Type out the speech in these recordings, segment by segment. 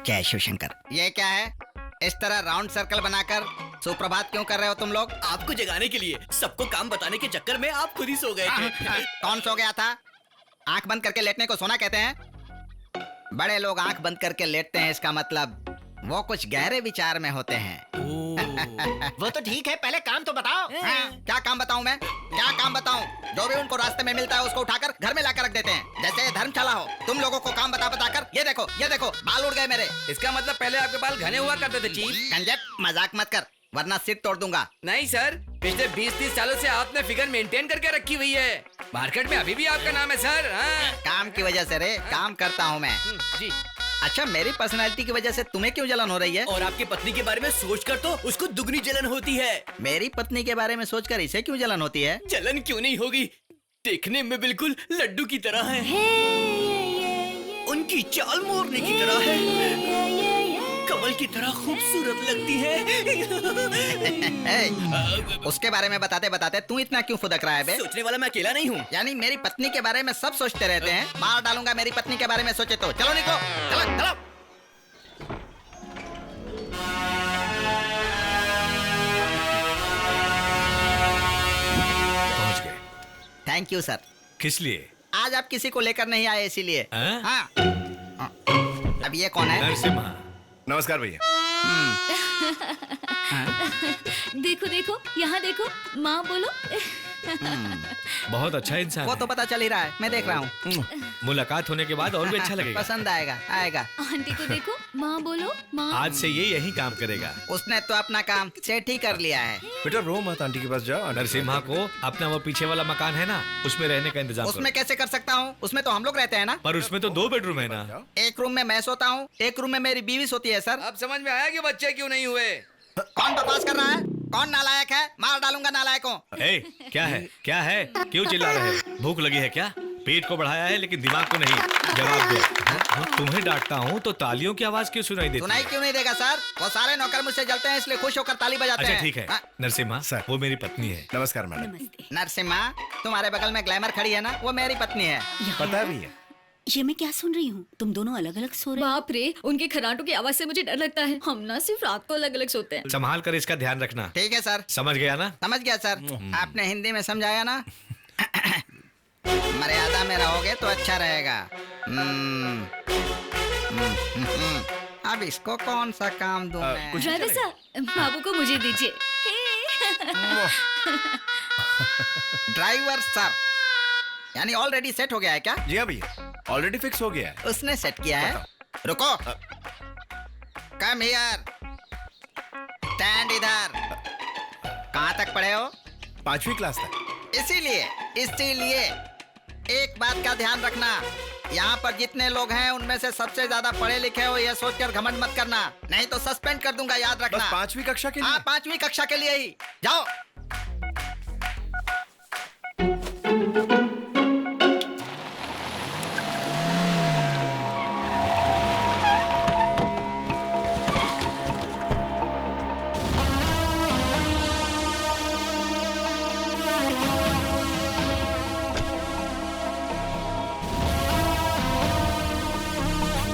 जय शिव शंकर। ये क्या है? इस तरह राउंड सर्कल बनाकर सुप्रभात क्यों कर रहे हो तुम लोग? आपको जगाने के लिए। सबको काम बताने के चक्कर में आप खुद ही सो गए थे। कौन सो गया था? आंख बंद करके लेटने को सोना कहते हैं? बड़े लोग आंख बंद करके लेटते हैं, इसका मतलब वो कुछ गहरे विचार में होते हैं। वो तो ठीक है, पहले काम तो बताओ। क्या काम बताऊं मैं? क्या काम बताऊं? जो भी उनको रास्ते में मिलता है उसको उठाकर घर में लाकर रख देते हैं, जैसे धर्मशाला हो। तुम लोगों को काम बता कर ये देखो बाल उड़ गए मेरे। इसका मतलब पहले आपके बाल घने हुआ करते थे चीफ। कंजर, मजाक मत कर वरना सिर तोड़ दूंगा। नहीं सर, पिछले 20-30 सालों से आपने फिगर मेंटेन करके रखी हुई है। मार्केट में अभी भी आपका नाम है सर। काम की वजह से रे, काम करता हूँ मैं। जी। अच्छा, मेरी पर्सनालिटी की वजह से तुम्हें क्यों जलन हो रही है? और आपकी पत्नी के बारे में सोचकर तो उसको दुगनी जलन होती है। मेरी पत्नी के बारे में सोचकर इसे क्यों जलन होती है? जलन क्यों नहीं होगी, देखने में बिल्कुल लड्डू की तरह है। उनकी चाल मोरने की तरह है, कमल की तरह खूबसूरत लगती है। उसके बारे में बताते बताते तू इतना क्यों फुदक रहा है बे? सोचने वाला मैं अकेला नहीं हूँ। यानी मेरी पत्नी के बारे में सब सोचते रहते हैं? मार डालूंगा मेरी पत्नी के बारे में सोचे तो। चलो निकलो, चलो चलो। पहुंच गए। Thank you sir. किस लिए? आज आप किसी को लेकर नहीं आए इसीलिए। हाँ? हाँ। अब ये कौन है? नरसिम्हा। नमस्कार भैया। देखो देखो, यहाँ देखो, माँ बोलो। बहुत अच्छा इंसान वो है। तो पता चल ही रहा है, मैं देख रहा हूँ। मुलाकात होने के बाद और भी अच्छा लगेगा। पसंद आएगा आएगा। आंटी को देखो, माँ बोलो, माँ। आज से ये यही काम करेगा। उसने तो अपना काम सेट ही कर लिया है। बेटा रो मत, आंटी के पास जाओ। नरसिम्हा को अपना वो पीछे वाला मकान है ना, उसमें रहने का इंतजाम उसमें कैसे कर सकता हूँ? उसमें तो हम लोग रहते हैं ना। पर उसमें तो 2 बेडरूम है ना। एक रूम में मैं सोता हूँ, एक रूम में मेरी बीवी सोती है सर। अब समझ में आया कि बच्चे क्यों नहीं हुए। कौन बकवास कर रहा है? कौन नालायक है? मार डालूंगा नालायकों। ए, क्या है क्या है, क्यों चिल्ला रहे हो? भूख लगी है क्या? पेट को बढ़ाया है लेकिन दिमाग को नहीं। जवाब दो। तुम्हें डांटता हूँ तो तालियों की आवाज क्यों सुनाई देती? सुनाई क्यों नहीं देगा सर? वो सारे नौकर मुझसे जलते हैं इसलिए खुश होकर ताली बजाते हैं। अच्छा ठीक है। नरसिम्हा सर। वो मेरी पत्नी है। नमस्कार मैडम। नमस्ते। नरसिम्हा, तुम्हारे बगल में ग्लैमर खड़ी है ना, वो मेरी पत्नी है। पता है भैया। ये मैं क्या सुन रही हूँ? तुम दोनों अलग अलग सो रहे हो? बाप रे, उनके खर्राटों की आवाज से मुझे डर लगता है। हम ना सिर्फ रात को अलग अलग सोते हैं। संभाल कर इसका ध्यान रखना। ठीक है सर। समझ गया ना? समझ गया सर। आपने हिंदी में समझाया ना। मर्यादा में रहोगे तो अच्छा रहेगा। अब इसको कौन सा काम दूं मैं? कुछ ड्राइवर साहब, बाबू को मुझे दीजिए। ड्राइवर सर, यानी ऑलरेडी सेट हो गया है क्या? जी हाँ भैया, ऑलरेडी फिक्स हो गया है। उसने सेट किया है। रुको, कम हियर, स्टैंड इधर। कहाँ तक पढ़े हो? 5वीं क्लास तक। इसीलिए एक बात का ध्यान रखना, यहाँ पर जितने लोग हैं उनमें से सबसे ज्यादा पढ़े लिखे हो ये सोचकर घमंड मत करना, नहीं तो सस्पेंड कर दूंगा, याद बस रखना। 5वीं कक्षा के लिए? हाँ, 5वीं कक्षा के लिए ही। जाओ।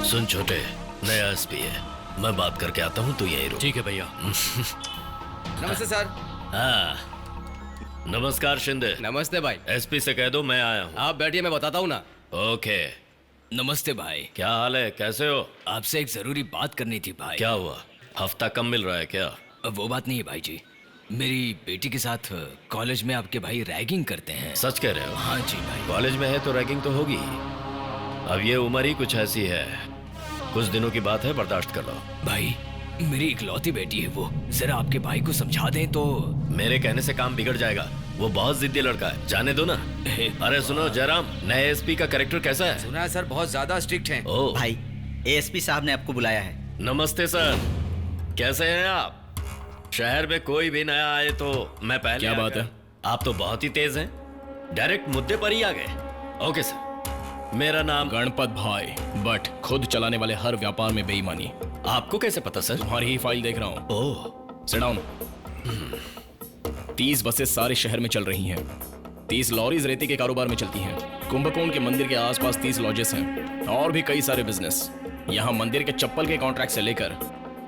सुन छोटे, नया एसपी है, मैं बात करके आता हूँ, तू यहीं रुक। ठीक है भैया। नमस्ते सर। हाँ, नमस्कार शिंदे। नमस्ते भाई। एसपी से कह दो मैं आया हूँ। आप बैठिए, मैं बताता हूँ ना। ओके। नमस्ते भाई। क्या हाल है, कैसे हो? आपसे एक जरूरी बात करनी थी भाई। क्या हुआ, हफ्ता कम मिल रहा है क्या? वो बात नहीं है भाई जी, मेरी बेटी के साथ कॉलेज में आपके भाई रैगिंग करते हैं। सच कह रहे हो? हाँ जी भाई। कॉलेज में है तो रैगिंग तो होगी ही। अब ये उम्र ही कुछ ऐसी है, कुछ दिनों की बात है, बर्दाश्त कर लो। भाई, मेरी इकलौती बेटी है वो, जरा आपके भाई को समझा दें तो। मेरे कहने से काम बिगड़ जाएगा, वो बहुत जिद्दी लड़का है, जाने दो ना। अरे सुनो जयराम, नए एसपी का कैरेक्टर कैसा है? सुना है सर बहुत ज्यादा स्ट्रिक्ट हैं। ओह भाई, एएसपी साहब ने आपको बुलाया है। नमस्ते सर, कैसे हैं आप? शहर में कोई भी नया आए तो मैं पहले क्या बात है? आप तो बहुत ही तेज हैं, डायरेक्ट मुद्दे पर ही आ गए। ओके सर, मेरा नाम गणपत भाई, बट खुद चलाने वाले हर व्यापार में बेईमानी। आपको कैसे पता सर? तुम्हारी ही फाइल देख रहा हूँ। ओह, सिट डाउन। 30 बसेस सारे शहर में चल रही हैं। 30 लॉरीज रेती के कारोबार में चलती हैं। कुंभकोण के मंदिर के आसपास 30 लॉजेस हैं और भी कई सारे बिजनेस। यहाँ मंदिर के चप्पल के कॉन्ट्रैक्ट से लेकर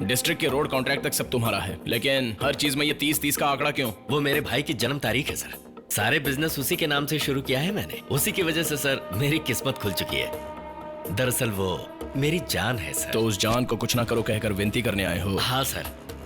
डिस्ट्रिक्ट के रोड कॉन्ट्रैक्ट तक सब तुम्हारा है, लेकिन हर चीज में ये 30-30 का आंकड़ा क्यों? वो मेरे भाई की जन्म तारीख है सर। सारे बिजनेस उसी के नाम से शुरू किया है मैंने। उसी की वजह से सर मेरी किस्मत खुल चुकी है। दरअसल वो मेरी जान है सर। तो उस जान को कुछ ना करो कहकर विनती करने आए हो? हाँ सर,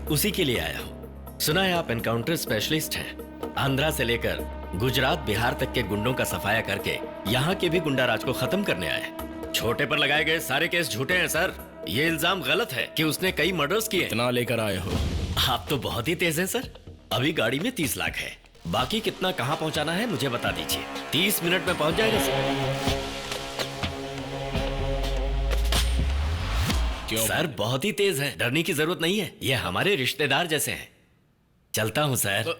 उसी के लिए आया हूँ। सुना है आप एनकाउंटर स्पेशलिस्ट हैं। आंध्रा से लेकर गुजरात बिहार तक के गुंडों का सफाया करके यहाँ के भी गुंडा राज को खत्म करने आए। छोटे पर लगाए गए सारे केस झूठे हैं सर। ये इल्जाम गलत है कि उसने कई मर्डर्स किए। इतना लेकर आए हो? आप तो बहुत ही तेज हैं सर। अभी गाड़ी में 30 लाख है, बाकी कितना कहाँ पहुँचाना है मुझे बता दीजिए। 30 मिनट में पहुँच जाएगा सर। क्यों? सर बहुत ही तेज है, डरने की जरूरत नहीं है। ये हमारे रिश्तेदार जैसे हैं। चलता हूँ सर।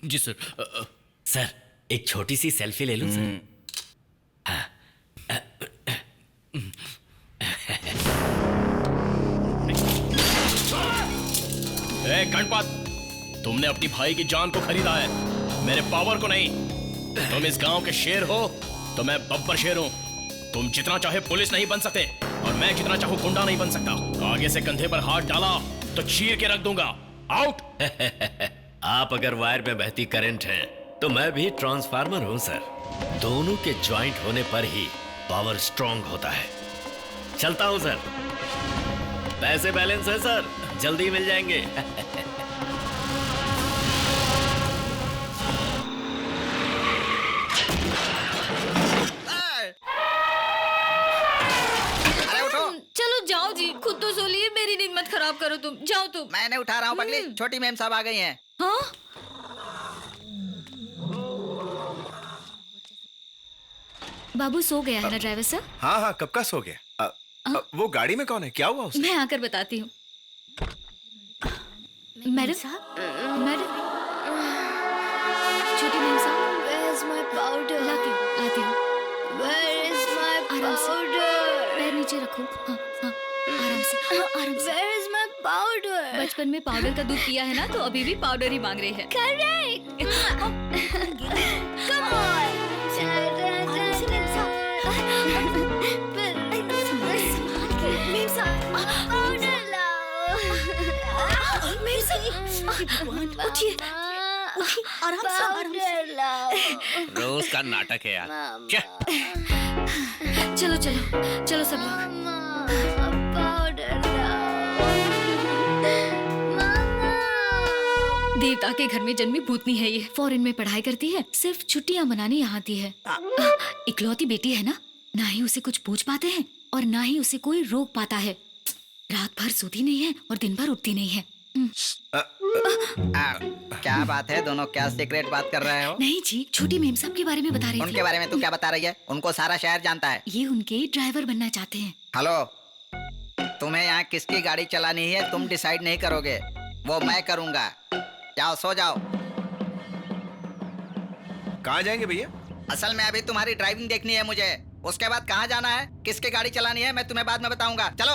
जी सर। सर एक छोटी सी सेल्फी ले लूं सर? हाँ। ए गणपत, तुमने अपनी भाई की जान को खरीदा है, मेरे पावर को नहीं। तुम इस गांव के शेर हो तो मैं बब्बर शेर हूं। तुम जितना चाहे पुलिस नहीं बन सकते और मैं जितना चाहूं गुंडा नहीं बन सकता। आगे से कंधे पर हाथ डाला तो चीर के रख दूंगा। आउट। आप अगर वायर में बहती करंट हैं, तो मैं भी ट्रांसफार्मर हूं सर। दोनों के ज्वाइंट होने पर ही पावर स्ट्रांग होता है। चलता हूं सर। पैसे बैलेंस है सर, जल्दी मिल जाएंगे। अरे उठो। चलो जाओ जी, खुद तो सो लिए, मेरी नींद मत खराब करो तुम। जाओ तुम। मैंने उठा रहा हूँ पगली। छोटी मैम साहब आ गई हैं। हाँ? बाबू सो गया है ना ड्राइवर साहब? हाँ हाँ, कब का सो गया? वो गाड़ी में कौन है? क्या हुआ उसे? मैं आकर बताती हूँ। मैडम साहब, मैडम, छोटी मैम साहब, Where's my powder? लाती हूँ। Where is my आराम से। powder? पैर नीचे रखो। हाँ हाँ, आराम से। हाँ, आराम से। Where is my powder? बचपन में पाउडर का दूध पिया है ना, तो अभी भी पाउडर ही मांग रही है। Correct. Come on. मैम साहब, powder लाओ। मैम साहब, उठिए, आराम से, आराम से। रोज का नाटक है यार। क्या? चलो चलो चलो सब लोग। पाउडर लाओ। देवता के घर में जन्मी भूतनी है ये। फॉरेन में पढ़ाई करती है, सिर्फ छुट्टियां मनाने यहाँ आती है। इकलौती बेटी है ना, ना ही उसे कुछ पूछ पाते हैं और ना ही उसे कोई रोक पाता है। रात भर सोती नहीं है और दिन भर उठती नहीं है। क्या बात है, दोनों क्या सीक्रेट बात कर रहे हो? नहीं जी, छोटी मेम साहब के बारे में बता रही थी। उनके बारे में तू क्या बता रही है? उनको सारा शहर जानता है। ये उनके ड्राइवर बनना चाहते हैं। हेलो, तुम्हें यहाँ किसकी गाड़ी चलानी है तुम डिसाइड नहीं करोगे, वो मैं करूँगा। जाओ सो जाओ। कहाँ जाएंगे भैया? असल में अभी तुम्हारी ड्राइविंग देखनी है मुझे, उसके बाद कहाँ जाना है, किसकी गाड़ी चलानी है, मैं तुम्हें बाद में बताऊंगा। चलो।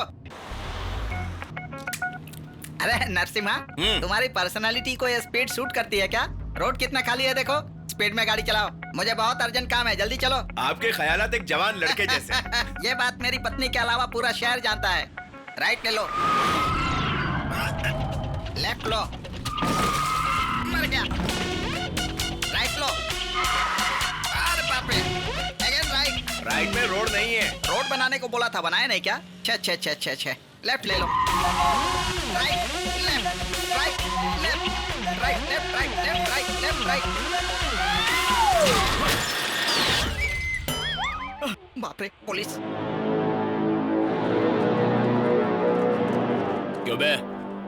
अरे नरसिम्हा, तुम्हारी पर्सनालिटी को ये स्पीड सूट करती है क्या? रोड कितना खाली है देखो, स्पीड में गाड़ी चलाओ। मुझे बहुत अर्जेंट काम है, जल्दी चलो। आपके ख्यालात एक जवान लड़के जैसे। ये बात मेरी पत्नी के अलावा पूरा शहर जानता है। राइट ले लो, लेफ्ट लो, मर गया, राइट लो, अरे बाप रे, अगेन राइट। राइट में रोड नहीं है। रोड बनाने को बोला था, बनाया नहीं क्या? छे छे छे छे छे, लेफ्ट ले लो, right left right left right left right left right left right. बाप रे, पुलिस। क्यों बे,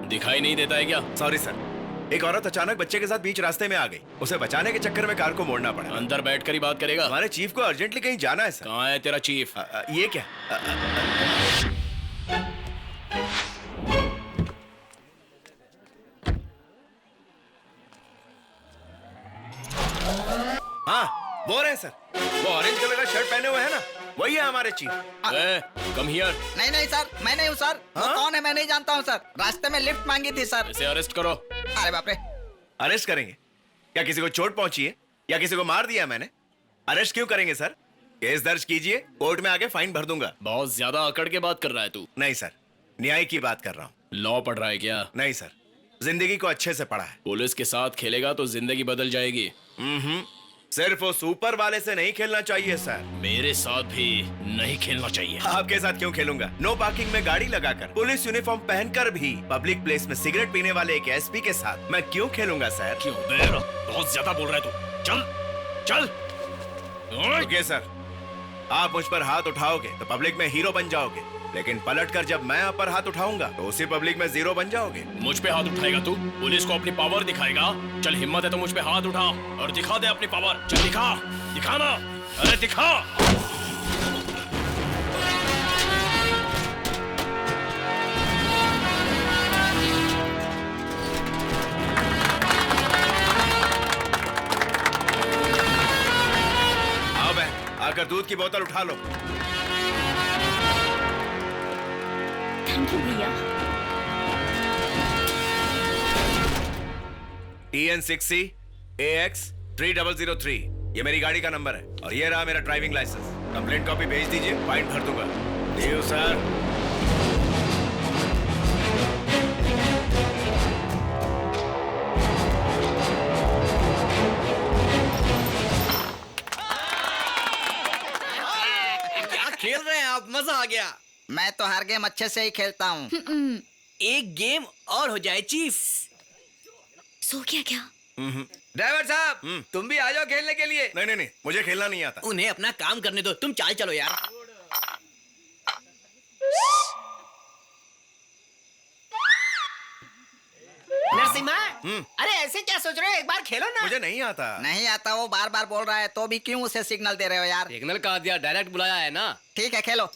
दिखाई नहीं देता है क्या? सॉरी सर, एक औरत अचानक बच्चे के साथ बीच रास्ते में आ गई। उसे बचाने के चक्कर में कार को मोड़ना पड़ा। अंदर बैठकर ही बात करेगा। हमारे चीफ को अर्जेंटली कहीं जाना है सर। कहाँ है तेरा चीफ? ये क्या? हाँ, वो रहे सर, वो ऑरेंज कलर का शर्ट पहने हुए है ना, वही है हमारे चीफ। Come here. नहीं नहीं सर, मैं नहीं हूँ सर। वो कौन है मैं नहीं जानता हूँ सर। रास्ते में लिफ्ट मांगी थी सर। इसे अरेस्ट करो। अरे बाप रे। अरेस्ट करेंगे? क्या किसी को चोट पहुंची है या किसी को मार दिया मैंने? अरेस्ट क्यों करेंगे सर? केस दर्ज कीजिए, कोर्ट में आके फाइन भर दूंगा। बहुत ज्यादा अकड़ के बात कर रहा है तू। नहीं सर, न्याय की बात कर रहा हूँ। लॉ पढ़ रहा है क्या? नहीं सर, जिंदगी को अच्छे से पढ़ा है। पुलिस के साथ खेलेगा तो जिंदगी बदल जाएगी। सिर्फ वो सुपर वाले से नहीं खेलना चाहिए सर। मेरे साथ भी नहीं खेलना चाहिए। आपके साथ क्यों खेलूंगा? नो पार्किंग में गाड़ी लगाकर, पुलिस यूनिफॉर्म पहनकर भी पब्लिक प्लेस में सिगरेट पीने वाले एक एसपी के साथ मैं क्यों खेलूंगा सर? क्यों? बहुत ज्यादा बोल रहा है तू। चल चल। ओके सर, आप मुझ पर हाथ उठाओगे तो पब्लिक में हीरो बन जाओगे, लेकिन पलटकर जब मैं आप पर हाथ उठाऊंगा तो उसी पब्लिक में जीरो बन जाओगे। मुझ पे हाथ उठाएगा तू? पुलिस को अपनी पावर दिखाएगा? चल हिम्मत है तो मुझ पे हाथ उठा और दिखा दे अपनी पावर। चल दिखा, दिखाना। अरे दिखा। आओ बहन, आकर दूध की बोतल उठा लो। थैंक यू भैया। TN60 AX 3003, ये मेरी गाड़ी का नंबर है और ये रहा मेरा ड्राइविंग लाइसेंस। कंप्लेंट कॉपी भेज दीजिए, फाइन भर दूंगा। Leave sir. क्या खेल रहे हैं आप? मजा आ गया। मैं तो हर गेम अच्छे से ही खेलता हूँ। एक गेम और हो जाए चीफ। सो गया क्या? ड्राइवर साहब, तुम भी आ जाओ खेलने के लिए। नहीं नहीं नहीं, मुझे खेलना नहीं आता। उन्हें अपना काम करने दो, तुम चाल चलो यार। नरसिम्हा, अरे ऐसे क्या सोच रहे हो? एक बार खेलो ना। मुझे नहीं आता। नहीं आता, वो बार बार बोल रहा है तो भी क्यों उसे सिग्नल दे रहे हो यार? सिग्नल कहा दिया, डायरेक्ट बुलाया है ना। ठीक है, खेलो।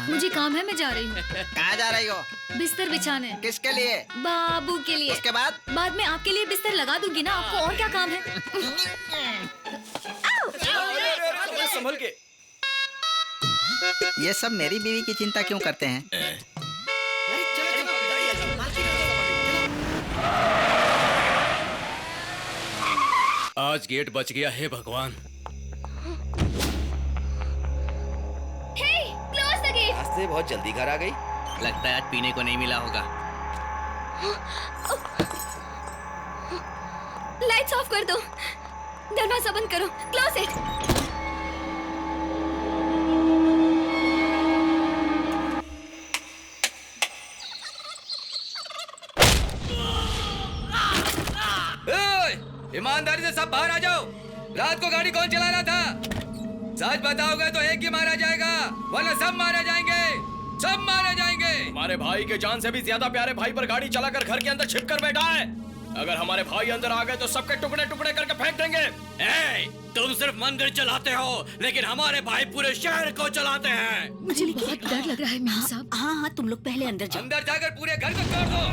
मुझे काम है, मैं जा रही हूँ। कहाँ जा रही हो? बिस्तर बिछाने। किसके लिए? बाबू के लिए। उसके बाद? बाद में आपके लिए बिस्तर लगा दूंगी ना, आपको और क्या काम है? संभल के। ये सब मेरी बीवी की चिंता क्यों करते हैं? आज गेट बच गया है भगवान। Close the gate. आज से बहुत जल्दी घर आ गई। लगता है आज पीने को नहीं मिला होगा। लाइट्स ऑफ कर दो, दरवाजा बंद करो, क्लोज इट। ईमानदारी से सब बाहर आ जाओ। रात को गाड़ी कौन चला रहा था? सच बताओगे तो एक ही मारा जाएगा, वरना सब मारे जाएंगे, सब मारे जाएंगे। हमारे भाई के जान से भी ज्यादा प्यारे भाई पर गाड़ी चलाकर घर के अंदर छिप कर बैठा है। अगर हमारे भाई अंदर आ गए तो सबके टुकड़े टुकड़े करके फेंक देंगे। तुम सिर्फ मंदिर चलाते हो, लेकिन हमारे भाई पूरे शहर को चलाते हैं। मुझे बहुत डर लग रहा है मेम साहब। हाँ हाँ, तुम लोग पहले अंदर जाओ। अंदर जाकर पूरे घर को तोड़ दो।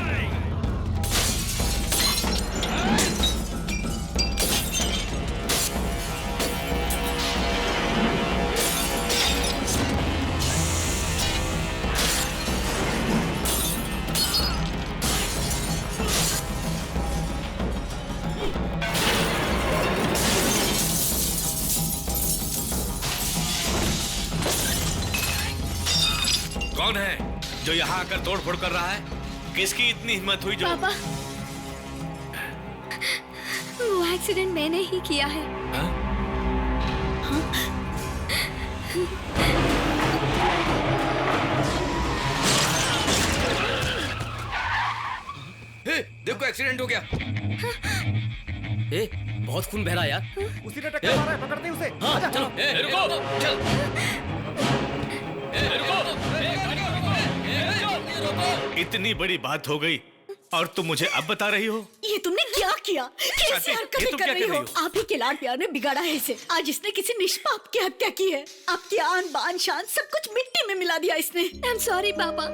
कौन है जो यहाँ आकर तोड़ फोड़ कर रहा है? किसकी इतनी हिम्मत हुई जो? पापा, वो एक्सीडेंट मैंने ही किया है। देखो एक्सीडेंट हो गया। बहुत खून बह रहा है यार। उसी ने टक्कर मारा है, पकड़ते हैं उसे। हाँ, चलो। रुको, चल। इतनी बड़ी बात हो गई और तुम मुझे अब बता रही हो? ये तुमने क्या किया? कैसी ये हरकतें तुम कर क्या रही हो? आप ही के लाड प्यार ने बिगाड़ा है इसे। आज इसने किसी निष्पाप की हत्या की है। आपकी आन बान शान सब कुछ मिट्टी में मिला दिया इसने। आई एम सॉरी पापा,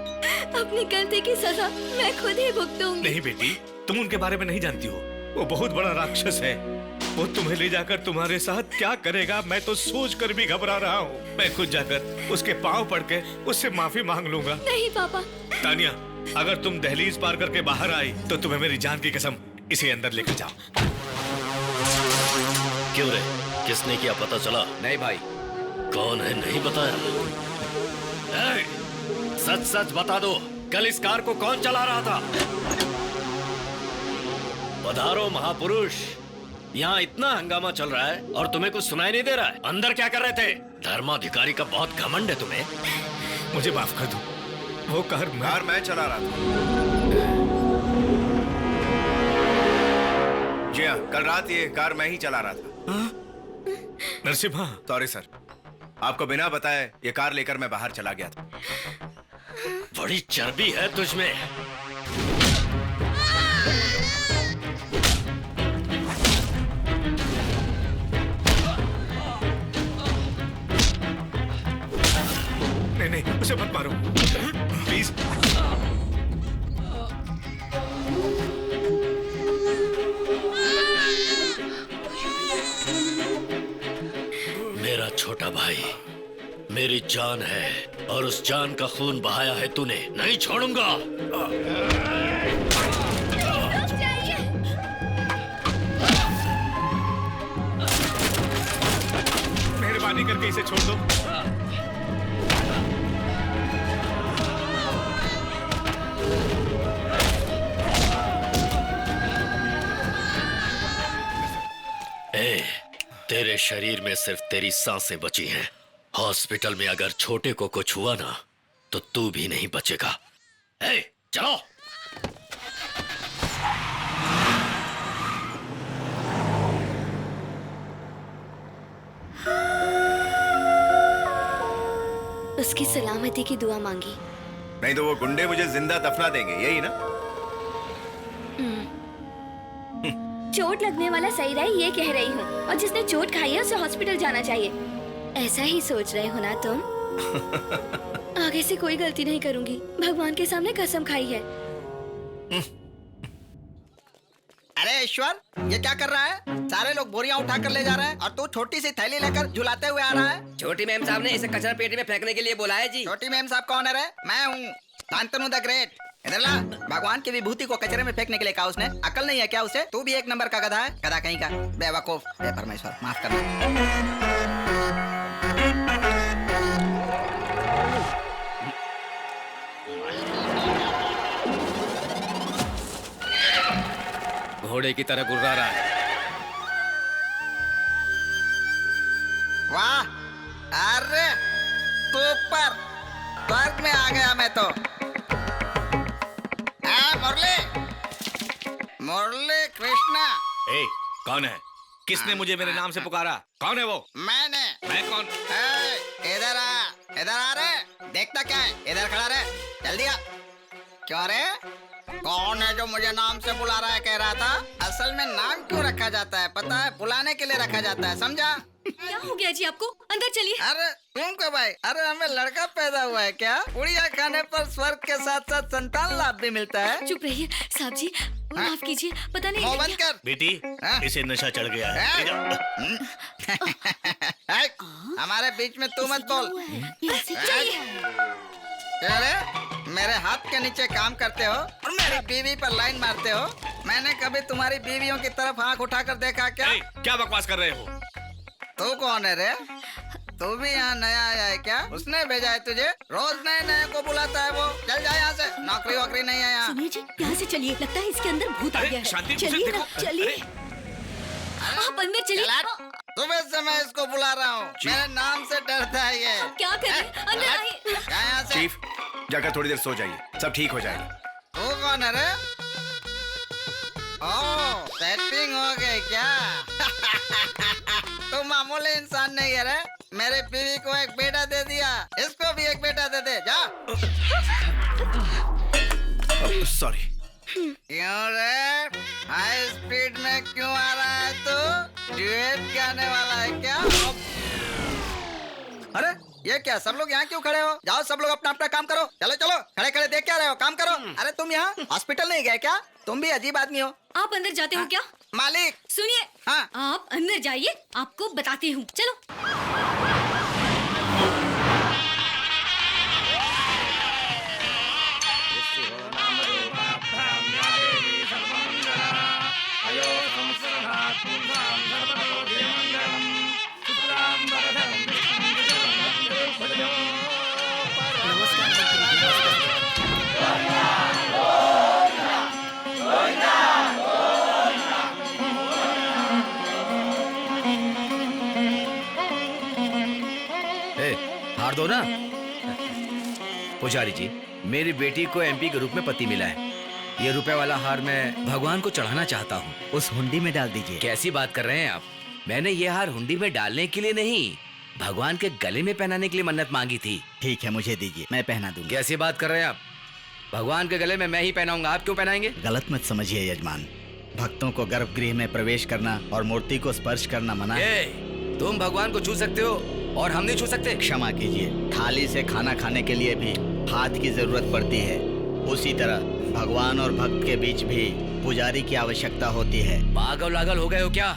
अपनी गलती की सजा मैं खुद ही भुगतूंगी। नहीं बेटी, तुम उनके बारे में नहीं जानती हो। वो बहुत बड़ा राक्षस है। वो तुम्हें ले जाकर तुम्हारे साथ क्या करेगा मैं तो सोच कर भी घबरा रहा हूँ। मैं खुद जाकर उसके पाँव पड़ के उससे माफी मांग लूंगा। नहीं पापा। तानिया, अगर तुम दहलीज पार करके बाहर आई तो तुम्हें मेरी जान की कसम इसे अंदर लेकर जाओ। क्यों रे, किसने किया पता चला? नहीं भाई। कौन है नहीं बताया? सच सच बता दो, कल इस कार को कौन चला रहा था? पधारो महापुरुष, यहाँ इतना हंगामा चल रहा है और तुम्हें कुछ सुनाई नहीं दे रहा है। अंदर क्या कर रहे थे? धर्माधिकारी का बहुत घमंड है तुम्हें। मुझे माफ कर दो, वो कार मैं चला रहा था। जी हाँ, कल रात ये कार मैं ही चला रहा था। नरसिम्हा, सॉरी सर, आपको बिना बताए ये कार लेकर मैं बाहर चला गया था। बड़ी चर्बी है तुझमें। नहीं, उसे मत मारो प्लीज। मेरा छोटा भाई मेरी जान है और उस जान का खून बहाया है तूने, नहीं छोड़ूंगा। मेहरबानी करके इसे छोड़ दो। तेरे शरीर में सिर्फ तेरी सांसें बची हैं। हॉस्पिटल में अगर छोटे को कुछ हुआ ना तो तू भी नहीं बचेगा। चलो। उसकी सलामती की दुआ मांगी। नहीं तो वो गुंडे मुझे जिंदा दफना देंगे, यही ना? चोट लगने वाला सही रहे ये कह रही हूँ, और जिसने चोट खाई है उसे हॉस्पिटल जाना चाहिए। ऐसा ही सोच रहे हो ना तुम? आगे से कोई गलती नहीं करूंगी, भगवान के सामने कसम खाई है। अरे ईश्वर, ये क्या कर रहा है? सारे लोग बोरियां उठा कर ले जा रहे हैं और तू छोटी सी थैली लेकर झुलाते हुए आ रहा है। छोटी मैम साहब ने इसे कचरा पेटी में फेंकने के लिए बोला है जी। छोटी मैम साहब कौन है रे? मैं हूँ शांतनु द ग्रेट। इधर ला। भगवान की विभूति को कचरे में फेंकने के लिए कहा उसने। अकल नहीं है क्या उसे? तू भी एक नंबर का गधा है, गधा कहीं का, बेवकूफ। हे परमेश्वर, माफ करना। घोड़े की तरह गुर्रा रहा है। वाह, अरे सुपर, स्वर्ग में आ गया मैं तो। मुरली, मुरली कृष्णा। ए, कौन है? किसने मुझे मेरे नाम से पुकारा? कौन है वो? मैंने। मैं कौन? इधर आ, इधर आ रे। देखता क्या है? इधर खड़ा रे, जल्दी आ। क्यों रे? कौन है जो मुझे नाम से बुला रहा है? कह रहा था। असल में नाम क्यों रखा जाता है पता है? बुलाने के लिए रखा जाता है, समझा? क्या हो गया जी आपको? अंदर चलिए। अरे तुम क्यों भाई? अरे हमें लड़का पैदा हुआ है क्या? पुड़िया खाने पर स्वर्ग के साथ साथ संतान लाभ भी मिलता है। चुप रहिए साहब जी, माफ कीजिए, पता नहीं बंद कर बेटी, इसे नशा चढ़ गया है। हमारे बीच में तू मत बोल। अरे मेरे हाथ के नीचे काम करते हो और मेरी बीवी पर लाइन मारते हो। मैंने कभी तुम्हारी बीवियों की तरफ आंख उठाकर देखा क्या? क्या बकवास कर रहे हो? तू कौन है रे? तू भी यहाँ नया आया है क्या? उसने भेजा है तुझे? रोज नए नए को बुलाता है वो। चल जा यहाँ से, नौकरी वोकरी नहीं है यहाँ। सुनिए जी, यहाँ से चलिए, लगता है इसके अंदर भूत आ गया है। चलिए ना, चलिए। आप अंदर चलिए। सुबह से मैं इसको बुला रहा हूँ, मेरे नाम से डरता है ये। क्या करें? अंदर आइए। यहाँ से। चीफ, जाकर थोड़ी देर सो जाइए, सब ठीक हो जाएगा। तू कौन है रे? ओह, सेटिंग हो गई क्या? तू मामूली इंसान नहीं है रे। मेरे बीवी को एक बेटा दे दिया, इसको भी एक बेटा दे दे, जा। सॉरी। क्यों रे? हाई स्पीड में क्यों आ रहा है तू? ड्यूएट गाने वाला है क्या? अरे ये क्या, सब लोग यहाँ क्यों खड़े हो? जाओ सब लोग अपना अपना काम करो। चलो चलो, खड़े खड़े देख क्या रहे हो? काम करो। अरे तुम यहाँ हॉस्पिटल नहीं गए क्या? तुम भी अजीब आदमी हो। आप अंदर जाते हो क्या? मालिक सुनिए, हाँ। आप अंदर जाइए, आपको बताती हूँ। चलो। पुजारी जी, मेरी बेटी को एमपी के रूप में पति मिला है। ये रुपए वाला हार मैं भगवान को चढ़ाना चाहता हूँ। उस हुंडी में डाल दीजिए। कैसी बात कर रहे हैं आप? मैंने ये हार हुंडी में डालने के लिए नहीं, भगवान के गले में पहनाने के लिए मन्नत मांगी थी। ठीक है, मुझे दीजिए, मैं पहना दूंगा। कैसी बात कर रहे हैं आप? भगवान के गले में मैं ही पहनाऊंगा, आप क्यों पहनाएंगे? गलत मत समझिए यजमान, भक्तों को गर्भगृह में प्रवेश करना और मूर्ति को स्पर्श करना मना है। तुम भगवान को छू सकते हो और हम नहीं छू सकते? क्षमा कीजिए, थाली से खाना खाने के लिए भी हाथ की जरूरत पड़ती है। उसी तरह भगवान और भक्त के बीच भी पुजारी की आवश्यकता होती है। पागल लागल हो गए हो क्या?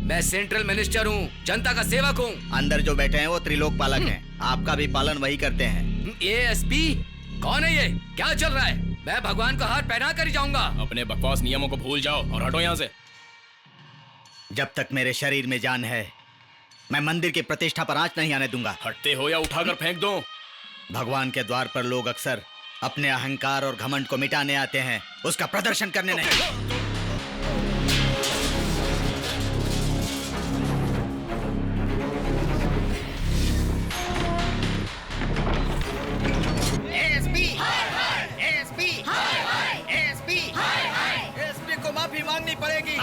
मैं सेंट्रल मिनिस्टर हूँ, जनता का सेवक हूँ। अंदर जो बैठे हैं वो त्रिलोक पालक हैं, आपका भी पालन वही करते हैं। एएसपी कौन है ये? क्या चल रहा है? मैं भगवान को हार पहना कर ही जाऊंगा। अपने बकवास नियमों को भूल जाओ और हटो यहाँ से। जब तक मेरे शरीर में जान है, मैं मंदिर की प्रतिष्ठा पर आंच नहीं आने दूंगा। हटते हो या उठाकर फेंक दो। भगवान के द्वार पर लोग अक्सर अपने अहंकार और घमंड को मिटाने आते हैं, उसका प्रदर्शन करने नहीं। एएसपी को माफी मांगनी पड़ेगी।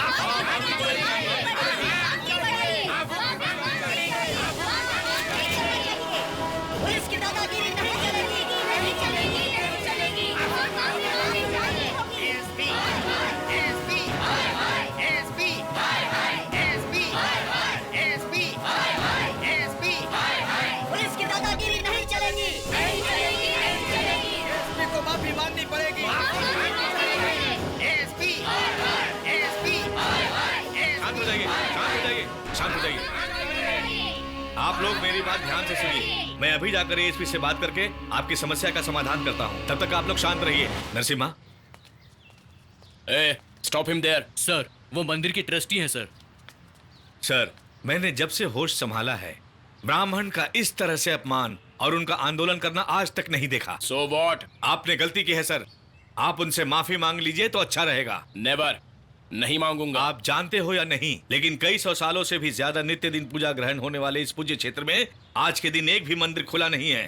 पुलिस की दादागिरी नहीं चलेगी, नहीं चलेगी, नहीं चलेगी। पुलिस की दादागिरी नहीं चलेगी, नहीं चलेगी, नहीं चलेगी। एएसपी को माफी मांगनी पड़ेगी। शांत हो जाइए, शांत हो जाइए, शांत हो जाइए। आप लोग मेरी बात ध्यान से सुनिए। मैं अभी जाकर एएसपी से बात करके आपकी समस्या का समाधान करता हूँ। तब तक आप लोग शांत रहिए। Narasimha, stop him there. Sir, वो मंदिर की ट्रस्टी हैं सर। सर, मैंने जब से होश संभाला है, ब्राह्मण का इस तरह से अपमान और उनका आंदोलन करना आज तक नहीं देखा। So what? आपने गलती की है सर, आप उनसे माफी मांग लीजिए तो अच्छा रहेगा। नेवर, नहीं मांगूंगा। आप जानते हो या नहीं, लेकिन कई सौ सालों से भी ज्यादा नित्य दिन पूजा ग्रहण होने वाले इस पूज्य क्षेत्र में आज के दिन एक भी मंदिर खुला नहीं है।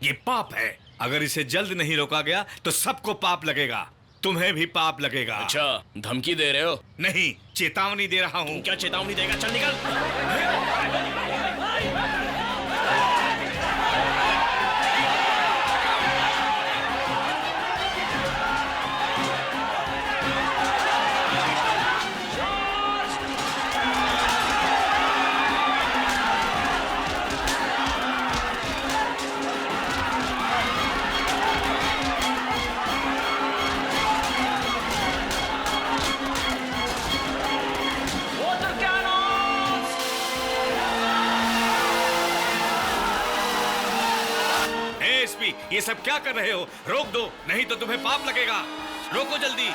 ये पाप है। अगर इसे जल्द नहीं रोका गया तो सबको पाप लगेगा, तुम्हें भी पाप लगेगा। अच्छा, धमकी दे रहे हो? नहीं, चेतावनी दे रहा हूँ। क्या चेतावनी देगा? चल निकल। एएसपी, ये सब क्या कर रहे हो? रोक दो, नहीं तो तुम्हें पाप लगेगा। रोको जल्दी।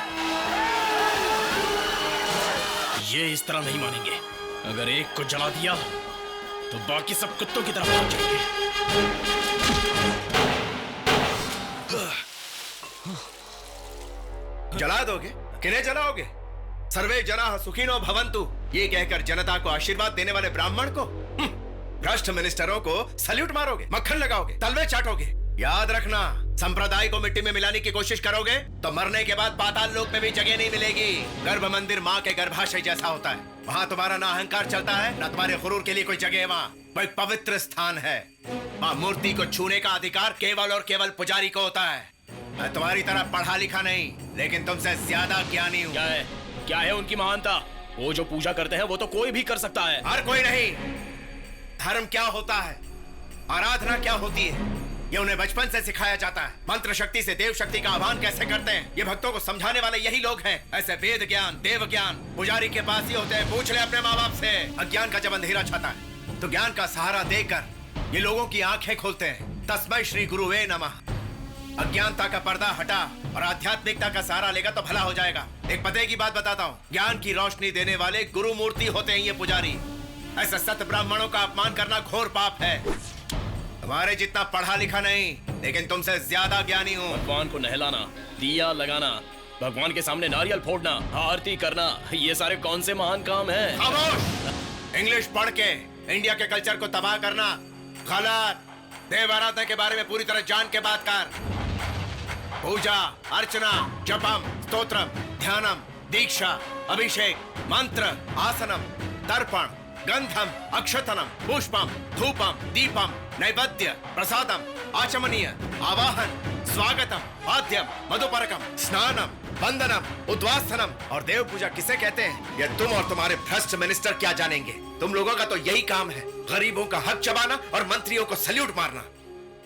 ये इस तरह नहीं मानेंगे। अगर एक को जला दिया तो बाकी सब कुत्तों की तरह भाग जाएंगे। जला दोगे? किन्हें जलाओगे? सर्वे जनाः सुखिनो भवन्तु, ये कहकर जनता को आशीर्वाद देने वाले ब्राह्मण को, भ्रष्ट मिनिस्टरों को सल्यूट मारोगे, मक्खन लगाओगे, तलवे चाटोगे। याद रखना, संप्रदाय को मिट्टी में मिलाने की कोशिश करोगे तो मरने के बाद पाताल लोक में भी जगह नहीं मिलेगी। गर्भ मंदिर माँ के गर्भाशय जैसा होता है, वहाँ तुम्हारा ना अहंकार चलता है, ना तुम्हारे गुरूर के लिए कोई जगह है। वहाँ वो एक पवित्र स्थान है। वहाँ मूर्ति को छूने का अधिकार केवल और केवल पुजारी को होता है। मैं तुम्हारी तरह पढ़ा लिखा नहीं, लेकिन तुमसे ज्यादा ज्ञानी हूँ। क्या है उनकी महानता? वो जो पूजा करते हैं वो तो कोई भी कर सकता है। हर कोई नहीं। धर्म क्या होता है, आराधना क्या होती है, ये उन्हें बचपन से सिखाया जाता है। मंत्र शक्ति से देव शक्ति का आह्वान कैसे करते हैं, ये भक्तों को समझाने वाले यही लोग हैं। ऐसे वेद ज्ञान, देव ज्ञान पुजारी के पास ही होते हैं। पूछ ले अपने माँ बाप से। अज्ञान का जब अंधेरा छाता है तो ज्ञान का सहारा देकर ये लोगों की आंखें खोलते हैं। तस्मै श्री गुरुवे नमः। अज्ञानता का पर्दा हटा और आध्यात्मिकता का सहारा लेगा तो भला हो जाएगा। एक पते की बात बताता हूँ, ज्ञान की रोशनी देने वाले गुरु मूर्ति होते हैं ये पुजारी। ऐसे सत ब्राह्मणों का अपमान करना घोर पाप है। तुम्हारे जितना पढ़ा लिखा नहीं, लेकिन तुमसे ज्यादा ज्ञानी हूँ। भगवान को नहलाना, दिया लगाना, भगवान के सामने नारियल फोड़ना, आरती करना, ये सारे कौन से महान काम हैं? खामोश! इंग्लिश पढ़ के इंडिया के कल्चर को तबाह करना गलत। देव आराधना के बारे में पूरी तरह जान के बात कर। पूजा, अर्चना, जपम, स्तोत्रम, ध्यानम, दीक्षा, अभिषेक, मंत्र, आसनम, तर्पण, गंधम, अक्षतनम, पुष्पम, धूपम, दीपम, नैवेद्य, प्रसादम, आचमनीय, आवाहन, स्वागतम, वाद्यम, मधुपरकम, स्नानम, वंदनम, उद्वासनम और देव पूजा किसे कहते हैं, यह तुम और तुम्हारे भ्रष्ट मिनिस्टर क्या जानेंगे। तुम लोगों का तो यही काम है, गरीबों का हक चबाना और मंत्रियों को सल्यूट मारना।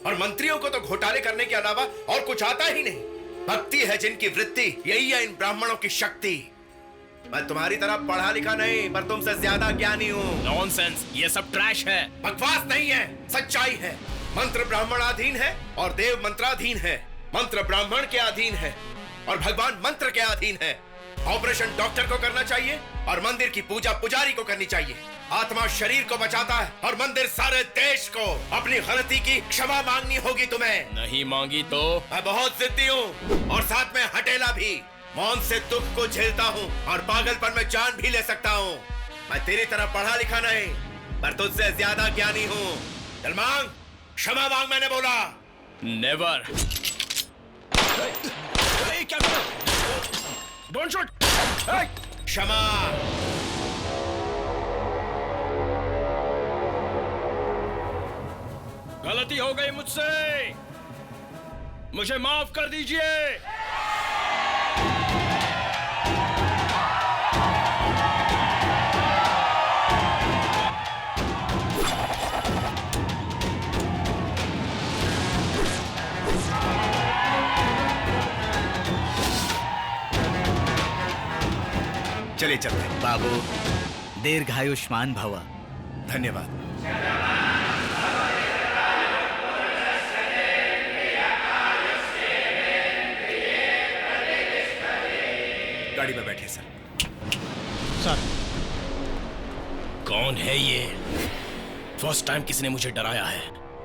और मंत्रियों को तो घोटाले करने के अलावा और कुछ आता ही नहीं। भक्ति है जिनकी वृत्ति, यही है इन ब्राह्मणों की शक्ति। मैं तुम्हारी तरह पढ़ा लिखा नहीं, पर तुमसे ज्यादा ज्ञानी हूँ। नॉनसेंस, ये सब ट्रैश है। बकवास नहीं है, सच्चाई है। मंत्र ब्राह्मणाधीन है और देव मंत्राधीन है। मंत्र ब्राह्मण के अधीन है और भगवान मंत्र के अधीन है। ऑपरेशन डॉक्टर को करना चाहिए और मंदिर की पूजा पुजारी को करनी चाहिए। आत्मा शरीर को बचाता है और मंदिर सारे देश को। अपनी गलती की क्षमा मांगनी होगी तुम्हें। नहीं मांगी तो? मैं बहुत जिद्दी हूँ और साथ में हटेला भी। मौन से दुख को झेलता हूँ और पागलपन में जान भी ले सकता हूँ। मैं तेरी तरह पढ़ा लिखा नहीं, पर तुझसे ज्यादा ज्ञानी हूँ। चल मांग, क्षमा मांग, मैंने बोला। नेवर। क्या कर रहा है? Don't shoot. क्षमा। गलती हो गई मुझसे, मुझे माफ कर दीजिए। चलिए चलते हैं। बाबू, दीर्घायुष्मान भव। धन्यवाद। गाड़ी में बैठे सर। कौन है ये? फर्स्ट टाइम किसी ने मुझे डराया है।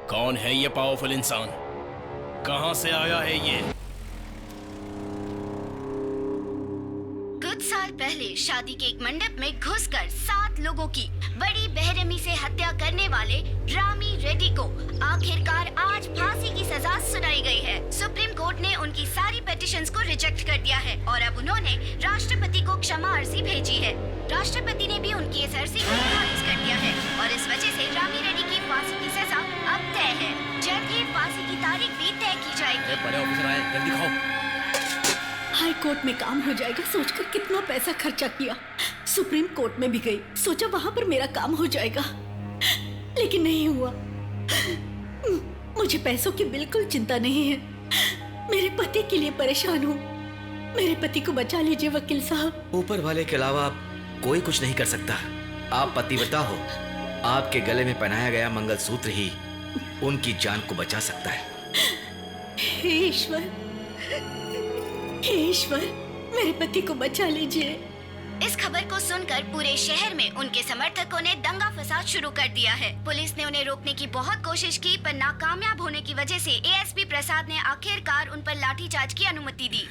कौन है ये पावरफुल इंसान? कहां से आया है ये? कुछ साल पहले शादी के एक मंडप में घुसकर 7 लोगों की बड़ी बेरहमी से हत्या करने वाले रामी रेड्डी को आखिरकार आज फांसी की सजा सुनाई गई है। सुप्रीम कोर्ट ने उनकी सारी पिटीशंस को रिजेक्ट कर दिया है और अब उन्होंने राष्ट्रपति को क्षमा अर्जी भेजी है। राष्ट्रपति ने भी उनकी इस अर्जी को खारिज कर दिया है और इस वजह से रामी रेड्डी की फांसी की सजा अब तय है। जल्द ही फांसी की तारीख भी तय की जाएगी। बड़े ऑफिसर आए, जल्दी खाओ। हाई कोर्ट में काम हो जाएगा सोचकर कितना पैसा खर्चा किया। सुप्रीम कोर्ट में भी गई, सोचा वहां पर मेरा काम हो जाएगा, लेकिन नहीं हुआ। मुझे पैसों की बिल्कुल चिंता नहीं है। मेरे पति के लिए परेशान हूँ। मेरे पति को बचा लीजिए वकील साहब। ऊपर वाले के अलावा आप कोई कुछ नहीं कर सकता। आप पतिव्रता हो, आपके गले में पहनाया गया मंगलसूत्र ही उनकी जान को बचा सकता है। हे ईश्वर, हे ईश्वर, मेरे पति को बचा लीजिए। इस खबर को सुनकर पूरे शहर में उनके समर्थकों ने दंगा फसाद शुरू कर दिया है। पुलिस ने उन्हें रोकने की बहुत कोशिश की, पर नाकामयाब होने की वजह से एएसपी प्रसाद ने आखिरकार उन पर लाठीचार्ज की अनुमति दी।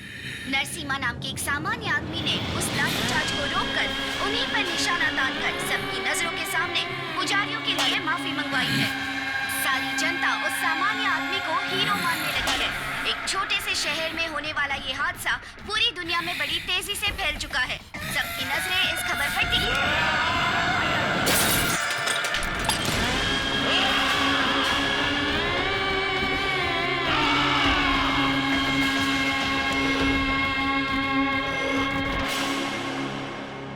नरसिम्हा नाम के एक सामान्य आदमी ने उस लाठीचार्ज को रोककर उन्हीं पर निशाना तानकर सबकी नजरों के सामने पुजारियों के लिए माफी मंगवाई है। सारी जनता उस सामान्य आदमी को हीरो मानने लगी है। एक छोटे से शहर में होने वाला ये हादसा पूरी दुनिया में बड़ी तेजी से फैल चुका है। सबकी नजरें इस खबर पर टिकी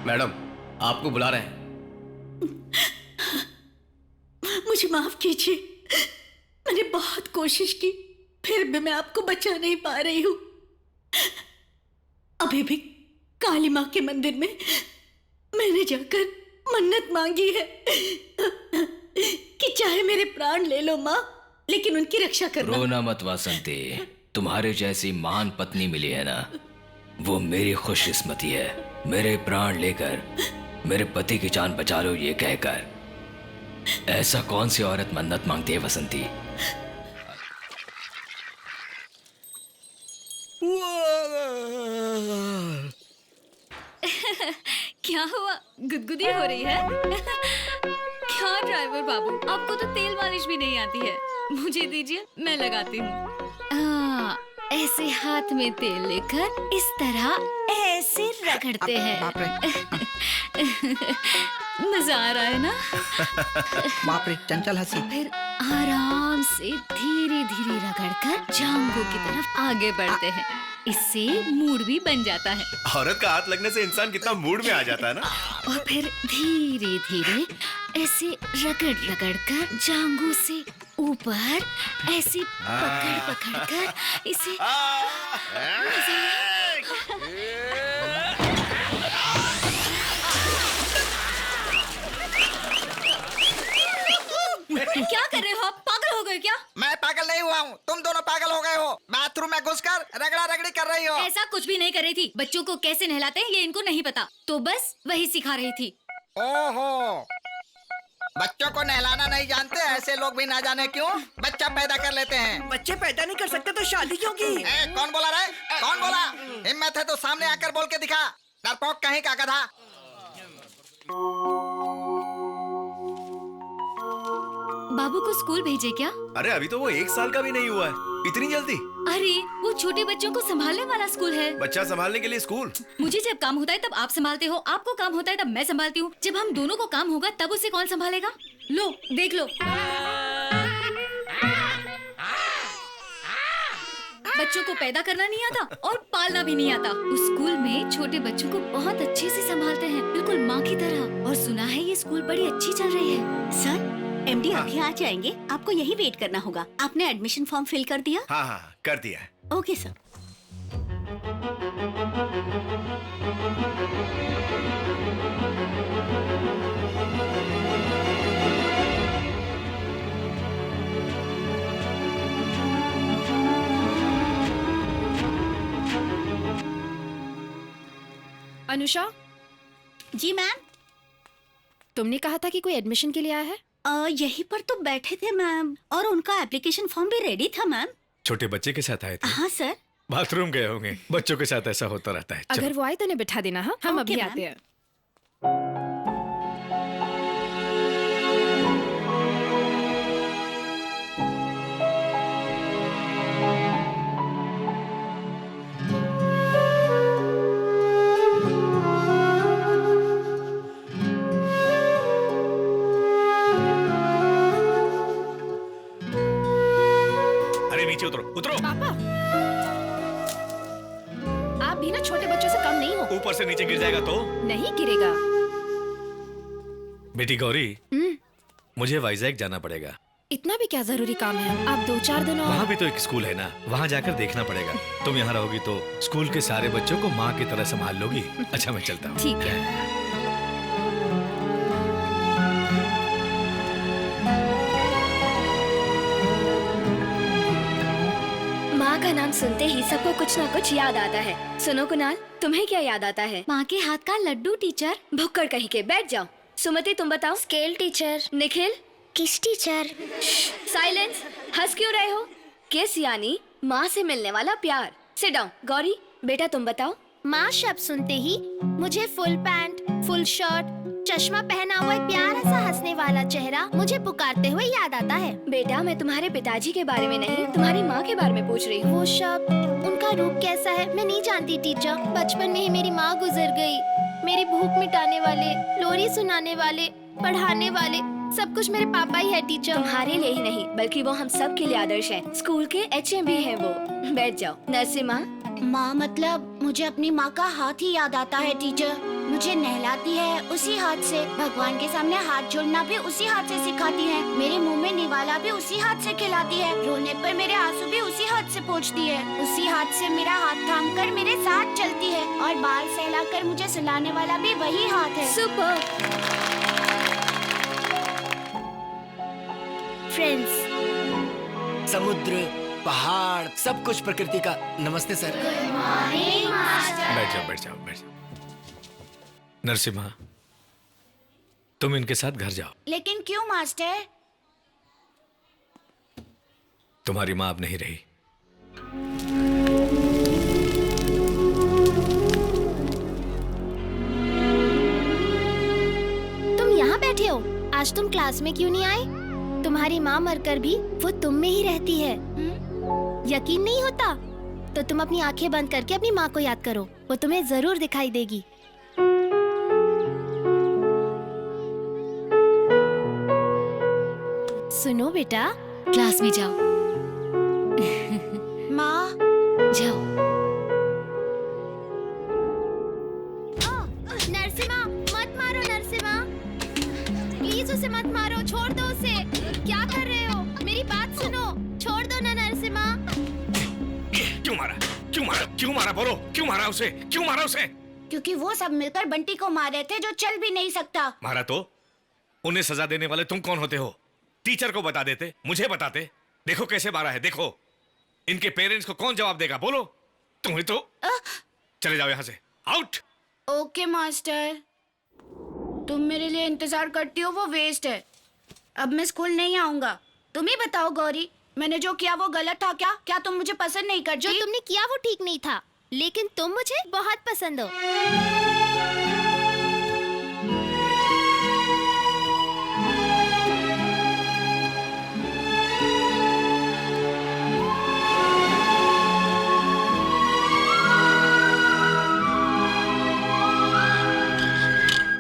मैडम, आपको बुला रहे हैं। मुझे माफ कीजिए, मैंने बहुत कोशिश की, फिर भी मैं आपको बचा नहीं पा रही हूँ। अभी भी काली माँ के मंदिर में मैंने जाकर मन्नत मांगी है कि चाहे मेरे प्राण ले लो माँ, लेकिन उनकी रक्षा करना। रोना मत वासंती, तुम्हारे जैसी महान पत्नी मिली है ना, वो मेरी खुशकिस्मती है। मेरे प्राण लेकर मेरे पति की जान बचा लो ये कहकर। ऐसा कौन सी औरत मन्नत मांगती है वसंती? क्या हुआ, गुदगुदी हो रही है? क्या ड्राइवर बाबू, आपको तो तेल मालिश भी नहीं आती है। मुझे दीजिए, मैं लगाती हूँ। ऐसे हाथ में तेल लेकर इस तरह ऐसे रगड़ते हैं। बाप रे, मजा आ रहा है ना? बाप रे, चंचल हंसी। फिर आराम से धीरे धीरे रगड़कर जांघों की तरफ आगे बढ़ते हैं। इससे मूड भी बन जाता है। औरत का हाथ लगने से इंसान कितना मूड में आ जाता है ना। और फिर धीरे धीरे ऐसे रगड़ रगड़ कर जांघों से ऊपर ऐसे पकड़ पकड़ कर इसे क्या कर रहे हो आप? पागल हो गए क्या? मैं पागल नहीं हुआ हूँ, तुम दोनों पागल हो गए हो। बाथरूम में घुसकर रगड़ा रगड़ी कर रही हो। ऐसा कुछ भी नहीं कर रही थी। बच्चों को कैसे नहलाते हैं ये इनको नहीं पता, तो बस वही सिखा रही थी। ओहो, बच्चों को नहलाना नहीं जानते ऐसे लोग भी ना जाने क्यों बच्चा पैदा कर लेते हैं। बच्चे पैदा नहीं कर सकते तो शादी क्यों की? कौन बोला रे? कौन बोला? हिम्मत है तो सामने आकर बोल के दिखा, डरपोक कहीं का गधा। बाबू को स्कूल भेजे क्या? अरे अभी तो वो 1 साल का भी नहीं हुआ है, इतनी जल्दी? अरे वो छोटे बच्चों को संभालने वाला स्कूल है। बच्चा संभालने के लिए स्कूल? मुझे जब काम होता है तब आप संभालते हो, आपको काम होता है तब मैं संभालती हूँ। जब हम दोनों को काम होगा तब उसे कौन संभालेगा? लो देख लो, बच्चों को पैदा करना नहीं आता और पालना भी नहीं आता। उस स्कूल में छोटे बच्चों को बहुत अच्छे से संभालते हैं, बिल्कुल माँ की तरह। और सुना है ये स्कूल बड़ी अच्छी चल रही है। सर, एमडी अभी आ जाएंगे, आपको यही वेट करना होगा। आपने एडमिशन फॉर्म फिल कर दिया? हाँ हाँ कर दिया। Okay sir. Anusha, ji ma'am. तुमने कहा था कि कोई एडमिशन के लिए आया है? यहीं पर तो बैठे थे मैम, और उनका एप्लीकेशन फॉर्म भी रेडी था मैम। छोटे बच्चे के साथ आए थे? हाँ सर। बाथरूम गए होंगे, बच्चों के साथ ऐसा होता रहता है। अगर वो आए तो उन्हें बिठा देना। हाँ, हम ओके, अभी मैम। आते हैं। अरे नीचे उतरो, उतरो। पापा, आप भी ना छोटे बच्चों से कम नहीं हो। ऊपर से नीचे गिर जाएगा तो? नहीं गिरेगा। बेटी गौरी, मुझे वाइजैक जाना पड़ेगा। इतना भी क्या जरूरी काम है? आप 2-4 दिन और। वहाँ भी तो एक स्कूल है ना, वहाँ जाकर देखना पड़ेगा। तुम यहाँ रहोगी तो स्कूल के सारे बच्चों को माँ की तरह संभाल लोगी। अच्छा मैं चलता हूँ। ठीक है। माँ का नाम सुनते ही सबको कुछ ना कुछ याद आता है। सुनो कुणाल, तुम्हें क्या याद आता है? माँ के हाथ का लड्डू टीचर। भुक्कड़ कहीं के, बैठ जाओ। सुमति तुम बताओ। Scale teacher. निखिल? किस टीचर? साइलेंस। हंस क्यों रहे हो? किस यानी माँ से मिलने वाला प्यार। Sit down. गौरी बेटा तुम बताओ। माँ शब्द सुनते ही मुझे फुल पैंट, फुल शर्ट, चश्मा पहना हुआ एक प्यारा सा हंसने वाला चेहरा मुझे पुकारते हुए याद आता है। बेटा मैं तुम्हारे पिताजी के बारे में नहीं, तुम्हारी माँ के बारे में पूछ रही हूँ। वो शब्द, उनका रूप कैसा है मैं नहीं जानती टीचर। बचपन में ही मेरी माँ गुजर गई। मेरी भूख मिटाने वाले, लोरी सुनाने वाले, पढ़ाने वाले सब कुछ मेरे पापा ही है टीचर। तुम्हारे लिए ही नहीं बल्कि वो हम सब के लिए आदर्श है। स्कूल के HM भी है वो। बैठ जाओ। नरसिम्हा? माँ मतलब मुझे अपनी माँ का हाथ ही याद आता है टीचर। मुझे नहलाती है उसी हाथ से, भगवान के सामने हाथ जोड़ना भी उसी हाथ से सिखाती है, मेरे मुंह में निवाला भी उसी हाथ से खिलाती है, रोने पर मेरे आंसू भी उसी हाथ से पोंछती है, उसी हाथ से मेरा हाथ थाम कर मेरे साथ चलती है, और बाल सहलाकर मुझे सुलाने वाला भी वही हाथ है। सुपर। फ्रेंड्स, समुद्र, पहाड़, सब कुछ प्रकृति का। नमस्ते सर। बैठ जाओ बैठ जाओ बैठ जाओ। नरसिम्हा, तुम इनके साथ घर जाओ। लेकिन क्यों मास्टर? तुम्हारी माँ अब नहीं रही। तुम यहाँ बैठे हो? आज तुम क्लास में क्यों नहीं आए? तुम्हारी माँ मरकर भी वो तुम में ही रहती है। यकीन नहीं होता तो तुम अपनी आंखें बंद करके अपनी माँ को याद करो, वो तुम्हें जरूर दिखाई देगी। सुनो बेटा, क्लास में जाओ। माँ जाओ। नरसिम्हा मत मारो, नरसिम्हा प्लीज उसे मत मारो, छोड़ दो उसे। क्या कर रहे हो? मेरी बात सुनो, छोड़ दो ना नरसिम्हा। क्यों मारा? क्यों मारा? क्यों मारा? बोलो, क्यों मारा उसे? क्यों मारा उसे? क्योंकि वो सब मिलकर बंटी को मार रहे थे जो चल भी नहीं सकता। मारा तो उन्हें सजा देने वाले तुम कौन होते हो? टीचर को बता देते, मुझे बताते। देखो कैसे मारा है, देखो। इनके पेरेंट्स को कौन जवाब देगा? बोलो। तुम्हें तो चले जाओ यहाँ से, आउट। ओके मास्टर, तुम मेरे लिए इंतजार करती हो वो वेस्ट है। अब मैं स्कूल नहीं आऊंगा। तुम ही बताओ गौरी, मैंने जो किया वो गलत था क्या? क्या तुम मुझे पसंद नहीं करती? जो तुमने किया वो ठीक नहीं था, लेकिन तुम मुझे बहुत पसंद हो।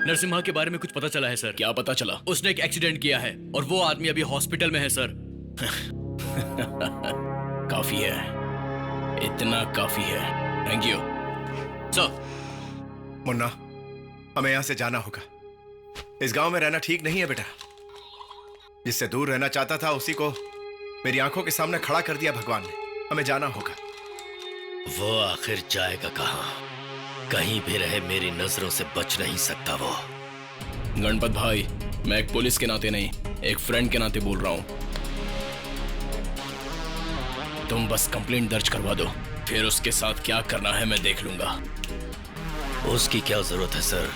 नरसिम्हा के बारे में कुछ पता चला है सर? क्या पता चला? उसने एक एक्सीडेंट किया है और वो आदमी अभी हॉस्पिटल में है सर। काफी है, इतना काफी है। Thank you sir. मुन्ना, हमें यहाँ से जाना होगा। इस गांव में रहना ठीक नहीं है बेटा। जिससे दूर रहना चाहता था उसी को मेरी आंखों के सामने खड़ा कर दिया भगवान ने। हमें जाना होगा। वो आखिर जाएगा कहाँ? कहीं भी रहे मेरी नजरों से बच नहीं सकता वो। गणपत भाई, मैं एक पुलिस के नाते नहीं, एक फ्रेंड के नाते बोल रहा हूं। तुम बस कंप्लेंट दर्ज करवा दो, फिर उसके साथ क्या करना है मैं देख लूंगा। उसकी क्या जरूरत है सर?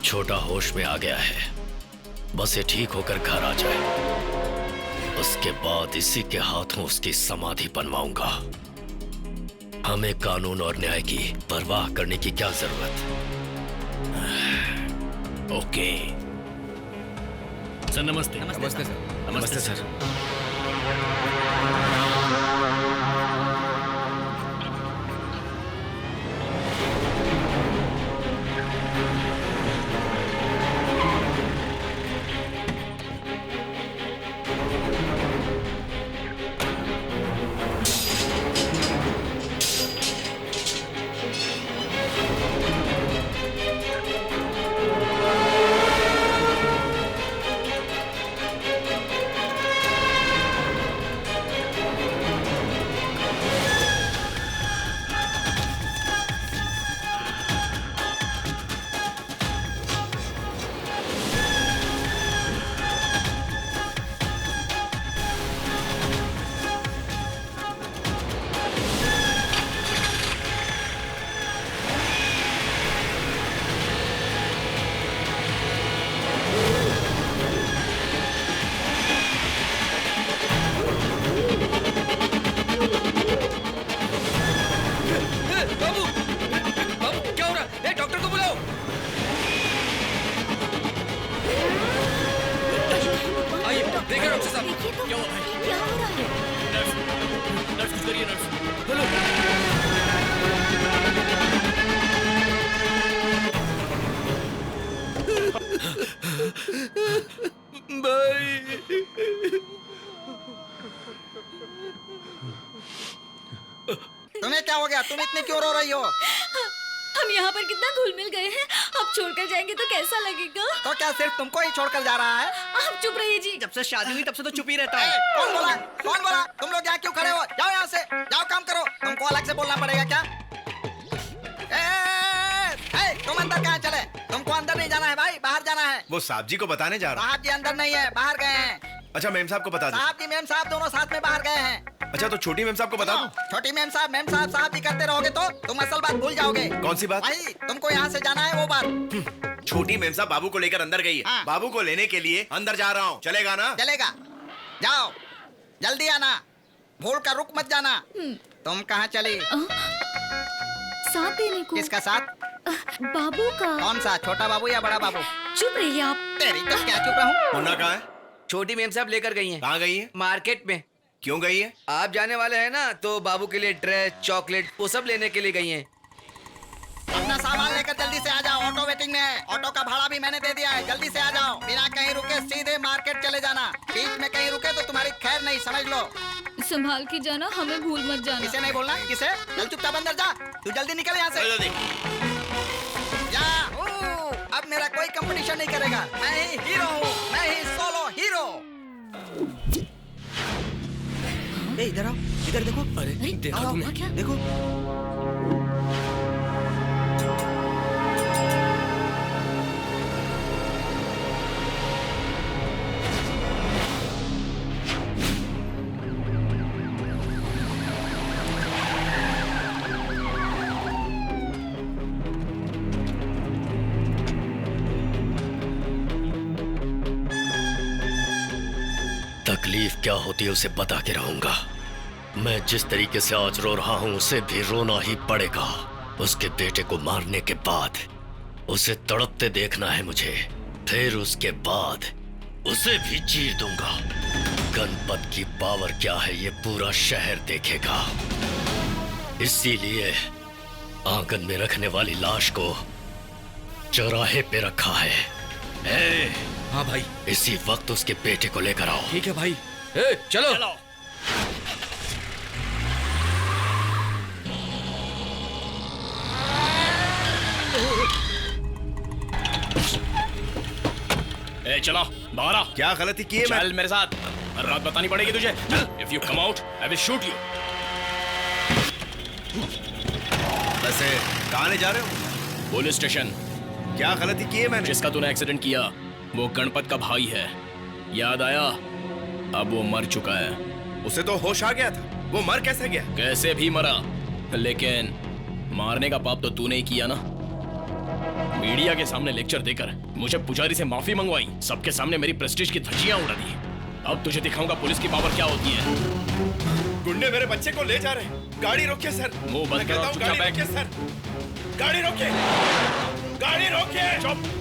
छोटा होश में आ गया है, बस ये ठीक होकर घर आ जाए। उसके बाद इसी के हाथों उसकी समाधि बनवाऊंगा। हमें कानून और न्याय की परवाह करने की क्या जरूरत? Okay sir. नमस्ते। नमस्ते सर। नमस्ते सर। तुम्हें क्या हो गया? तुम इतनी क्यों रो रही हो? हम यहाँ पर कितना घुल मिल गए हैं, अब छोड़कर जाएंगे तो कैसा लगेगा? तो क्या सिर्फ तुमको ही छोड़कर जा रहा है? आप चुप रहिए जी। जब से शादी हुई तब से तो चुप ही रहता है। कौन बोला? कौन बोला? तुम लोग यहाँ क्यों खड़े हो? जाओ यहाँ से, जाओ काम करो। तुमको अलग से बोलना पड़ेगा क्या? तुम अंदर कहाँ चले? तुमको अंदर नहीं जाना है भाई, बाहर जाना है। वो साहब जी को बताने जा रहा हूँ। साहब जी अंदर नहीं है, बाहर गए हैं। अच्छा, मेम साहब को बता दो। साहब जी मेम साहब दोनों साथ में बाहर गए हैं। अच्छा, तो छोटी मेम साहब को बता दूं? छोटी मेम साहब साहब जी करते रहोगे तो तुम असल बात भूल जाओगे। कौन सी बात? भाई तुमको यहाँ से जाना है वो बात। छोटी मेम साहब बाबू को लेकर अंदर गई है। हाँ। बाबू को लेने के लिए अंदर जा रहा हूँ। चलेगा ना? चलेगा, जाओ जल्दी आना, भूल कर रुक मत जाना। तुम कहाँ चली? साथ देने को। किसका साथ? बाबू का। कौन सा, छोटा बाबू या बड़ा बाबू? चुप रहिए आप। तेरी तो क्या चुप रहूं? मुन्ना कहाँ है? छोटी मेम साहब लेकर गई हैं। कहाँ गई है? मार्केट में। क्यों गई है? आप जाने वाले हैं ना, तो बाबू के लिए ड्रेस, चॉकलेट, वो सब लेने के लिए गई हैं। अपना सामान लेकर जल्दी से आ जाओ, ऑटो वेटिंग में है। ऑटो का भाड़ा भी मैंने दे दिया है, जल्दी से आ जाओ। बिना कहीं रुके सीधे मार्केट चले जाना। बीच में कहीं रुके तो तुम्हारी खैर नहीं, समझ लो। संभाल के जाना, हमें भूल मत जाना। किसे नहीं बोलना? किसे? चल चुपचाप अंदर जा। तू जल्दी निकल यहाँ से। जा। अब मेरा कोई कंपटीशन नहीं करेगा। मैं ही हीरो हूँ, मैं ही सोलो हीरो। इधर आओ, इधर देखो। अरे देखा तुमने? क्या? देखो। तकलीफ क्या होती है उसे बता के रहूंगा। मैं जिस तरीके से आज रो रहा हूं उसे भी रोना ही पड़ेगा। उसके बेटे को मारने के बाद उसे तड़पते देखना है मुझे, फिर उसके बाद उसे भी चीर दूंगा। गणपत की पावर क्या है ये पूरा शहर देखेगा। इसीलिए आंगन में रखने वाली लाश को चौराहे पे रखा है। हाँ भाई। इसी वक्त उसके बेटे को लेकर आओ। ठीक है भाई। चलो। चलो बाहर आ। क्या गलती की है? चल मेरे साथ, रात बतानी पड़ेगी तुझे। If you come out I will shoot you. वैसे कहाँ ले जा रहे हो? Police station. क्या गलती की है मैंने? जिसका तूने एक्सीडेंट किया वो गणपत का भाई है, याद आया? अब वो मर चुका है। उसे तो होश आ गया था, वो मर कैसे गया? कैसे भी मरा, लेकिन मारने का पाप तो तूने ही किया ना। मीडिया के सामने लेक्चर देकर मुझे पुजारी से माफी मंगवाई, सबके सामने मेरी प्रेस्टीज की धज्जियां उड़ा दी। अब तुझे दिखाऊंगा पुलिस की पावर क्या होती है। गुंडे मेरे बच्चे को ले जा रहे हैं। गाड़ी रोकिए सर। मुंह बंद करो, चुपचाप गाड़ी रोकिए सर। गाड़ी रोकिए, गाड़ी रोकिए। चुप।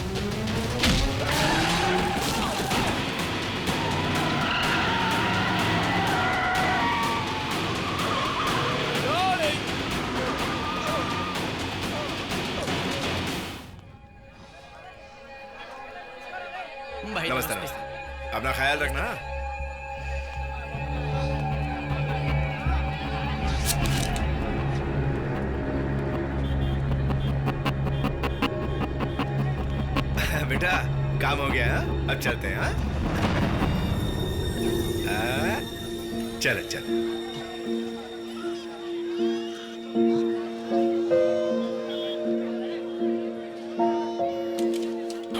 नमस्ते नमस्ते। अपना ख्याल रखना। बेटा काम हो गया, अब चलते हैं। चल चल।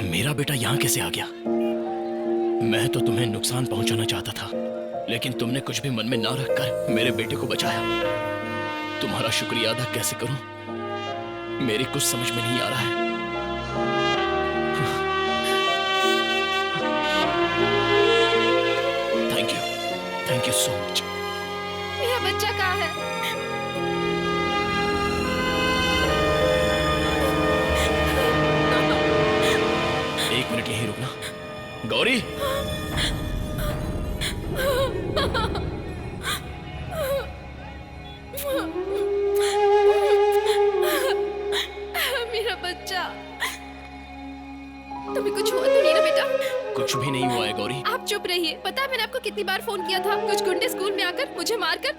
मेरा बेटा यहाँ कैसे आ गया? मैं तो तुम्हें नुकसान पहुंचाना चाहता था, लेकिन तुमने कुछ भी मन में ना रखकर मेरे बेटे को बचाया। तुम्हारा शुक्रिया अदा कैसे करूं, मेरी कुछ समझ में नहीं आ रहा है। Thank you so much. मेरा बच्चा कहाँ है? एक मिनट यहीं रुकना। गौरी, मेरा बच्चा, तुम्हें कुछ हुआ तो नहीं ना बेटा? कुछ भी नहीं हुआ है गौरी। आप चुप रहिए। पता है मैंने आपको कितनी बार फोन किया था? कुछ गुंडे स्कूल में आकर मुझे मारकर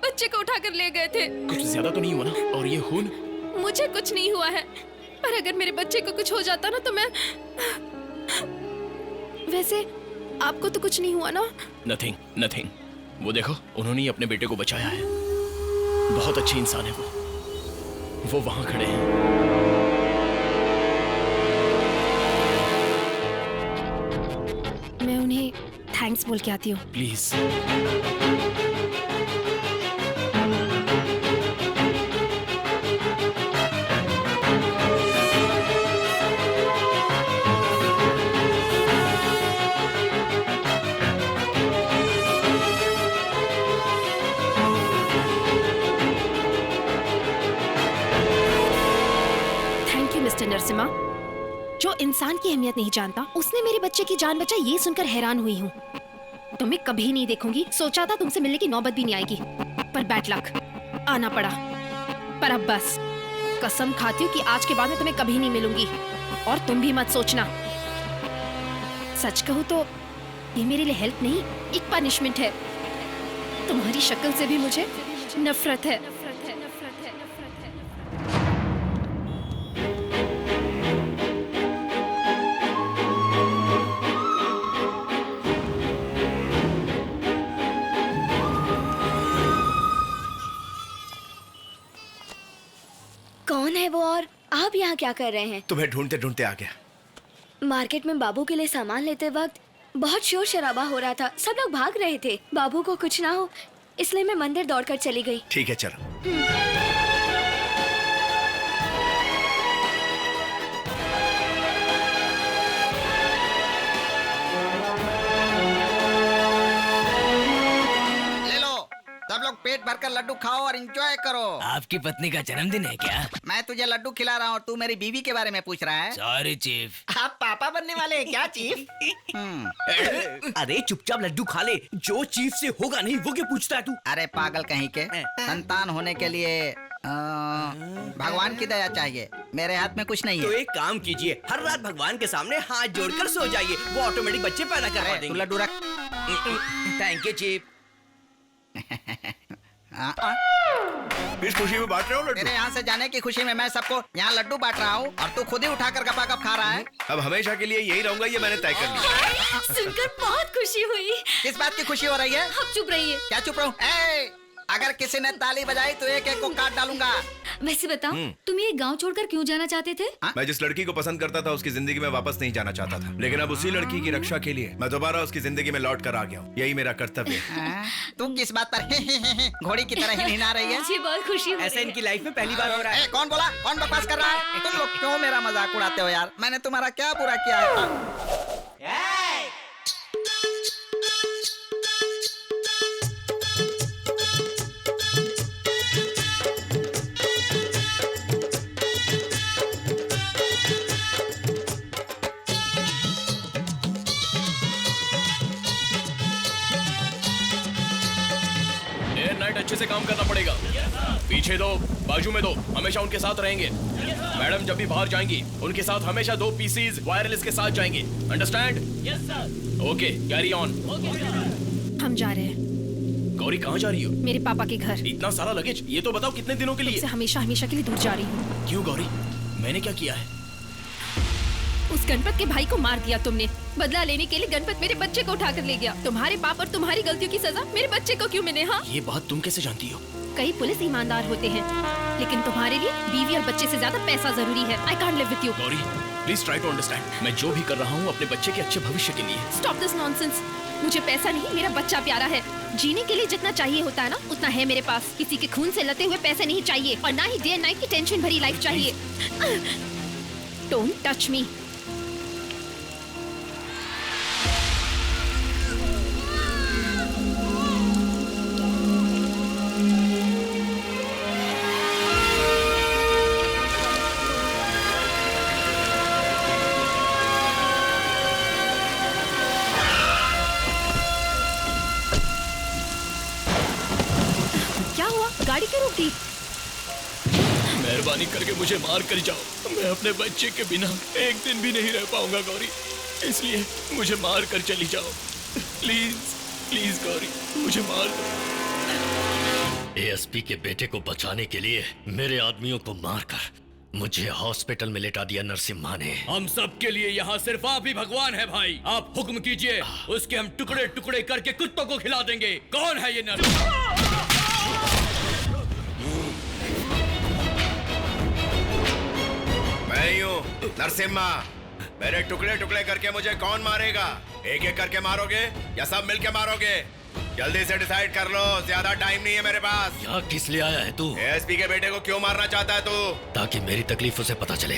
बच्चे को उठाकर ले गए थे। कुछ ज्यादा तो नहीं हुआ ना? और ये खून? मुझे कुछ नहीं हुआ है, पर अगर मेरे बच्चे को कुछ हो जाता ना तो मैं... वैसे आपको तो कुछ नहीं हुआ ना? Nothing nothing. वो देखो, उन्होंने ही अपने बेटे को बचाया है। बहुत अच्छे इंसान है वो वहां खड़े हैं। मैं उन्हें थैंक्स बोल के आती हूँ। Please. Thank you mister Narasimha. जो इंसान की अहमियत नहीं जानता उसने मेरे बच्चे की जान बचाई, ये सुनकर हैरान हुई हूँ। तुम्हें कभी नहीं देखूंगी, सोचा था तुमसे मिलने की नौबत भी नहीं आएगी, पर बैड लक, आना पड़ा। पर अब बस, कसम खाती हूँ कि आज के बाद में तुम्हें कभी नहीं मिलूंगी, और तुम भी मत सोचना। सच कहूँ तो ये मेरे लिए हेल्प नहीं, एक पनिशमेंट है। तुम्हारी शक्ल से भी मुझे नफरत है। कौन है वो और आप यहाँ क्या कर रहे हैं? तुम्हें ढूंढते ढूंढते आ गया। मार्केट में बाबू के लिए सामान लेते वक्त बहुत शोर शराबा हो रहा था, सब लोग भाग रहे थे। बाबू को कुछ ना हो इसलिए मैं मंदिर दौड़कर चली गई। ठीक है चलो। ले लो, सब लोग पेट भरकर लड्डू खाओ और एंजॉय करो। आपकी पत्नी का जन्मदिन है क्या? मैं तुझे लड्डू खिला रहा हूँ, तू मेरी बीवी के बारे में पूछ रहा है। Sorry chief. आप पापा बनने वाले हैं क्या चीफ? अरे चुपचाप लड्डू खा ले, जो चीफ से होगा नहीं वो क्यों पूछता है तू? अरे पागल कहीं के, संतान होने के लिए भगवान की दया चाहिए, मेरे हाथ में कुछ नहीं तो है। एक काम कीजिए, हर रात भगवान के सामने हाथ जोड़कर सो जाइए, वो ऑटोमेटिक बच्चे पैदा करवा अरे, देंगे। तू लड्डू रख। Thank you chief. इस खुशी में बांट रहे हो लड्डू? तेरे यहाँ से जाने की खुशी में मैं सबको यहाँ लड्डू बांट रहा हूँ और तू खुद ही उठाकर गपागप खा रहा है। अब हमेशा के लिए यही रहूंगा, ये मैंने तय कर लिया। सुनकर बहुत खुशी हुई। किस बात की खुशी हो रही है? आप चुप रहिए। क्या चुप रहूं? अगर किसी ने ताली बजाई तो एक एक को काट डालूंगा। वैसे बताओ, तुम ये गांव छोड़कर क्यों जाना चाहते थे? मैं जिस लड़की को पसंद करता था उसकी जिंदगी में वापस नहीं जाना चाहता था, लेकिन अब उसी लड़की की रक्षा के लिए मैं दोबारा उसकी जिंदगी में लौट कर आ गया हूँ। यही मेरा कर्तव्य है। तुम किस बात पर घोड़ी की तरह ही हिला रही है? मुझे बहुत खुशी हो ऐसा इनकी लाइफ में पहली बार हो रहा है। कौन बोला? कौन बकवास कर रहा है? तुम लोग क्यों मेरा मजाक उड़ाते हो यार? मैंने तुम्हारा क्या बुरा किया है? नाइट अच्छे से काम करना पड़ेगा। पीछे दो, बाजू में दो, हमेशा उनके साथ रहेंगे। मैडम जब भी बाहर जाएंगी उनके साथ हमेशा 2 पीसीज वायरलेस के साथ जाएंगे। Understand? Yes sir. Okay, carry on. हम जा रहे हैं। गौरी कहाँ जा रही हो? मेरे पापा के घर। इतना सारा लगेज, ये तो बताओ कितने दिनों के लिए? तुमसे हमेशा हमेशा के लिए दूर जा रही हूँ। क्यों गौरी, मैंने क्या किया है? उस गणपत के भाई को मार दिया तुमने। बदला लेने के लिए गणपत मेरे बच्चे को उठाकर ले गया। तुम्हारे पाप और तुम्हारी गलतियों की सजा मेरे बच्चे को क्यों मिले? हाँ, ये बात तुम कैसे जानती हो? कई पुलिस ईमानदार होते हैं, लेकिन तुम्हारे लिए बीवी और बच्चे से ज्यादा पैसा जरूरी है। I can't live with you. Gauri, please try to understand. मैं जो भी कर रहा हूँ अपने बच्चे के अच्छे भविष्य के लिए। Stop this nonsense. मुझे पैसा नहीं, मेरा बच्चा प्यारा है। जीने के लिए जितना चाहिए होता है ना, उतना है मेरे पास। किसी के खून से लते हुए पैसे नहीं चाहिए, और ना ही डे एंड नाइट की टेंशन भरी लाइफ चाहिए। Don't touch me. गाड़ी क्यों रुकी? मेहरबानी करके मुझे मार कर जाओ, मैं अपने बच्चे के बिना एक दिन भी नहीं रह पाऊंगा गौरी, इसलिए मुझे मार कर चली जाओ। प्लीज प्लीज गौरी, मुझे मार दो। एएसपी के बेटे को बचाने के लिए मेरे आदमियों को मारकर मुझे हॉस्पिटल में लेटा दिया नरसिम्हा ने। हम सब के लिए यहाँ सिर्फ आप ही भगवान है भाई। आप हुक्म कीजिए, उसके हम टुकड़े टुकड़े करके कुत्तों को खिला देंगे। कौन है ये नरसिम्हा? मैं ही हूँ नरसिम्हा। मेरे टुकड़े टुकड़े करके मुझे कौन मारेगा? एक एक करके मारोगे या सब मिलके मारोगे? जल्दी से डिसाइड कर लो, ज्यादा टाइम नहीं है मेरे पास। यहाँ किस लिए आया है तू? एएसपी के बेटे को क्यों मारना चाहता है तू? ताकि मेरी तकलीफ उसे पता चले।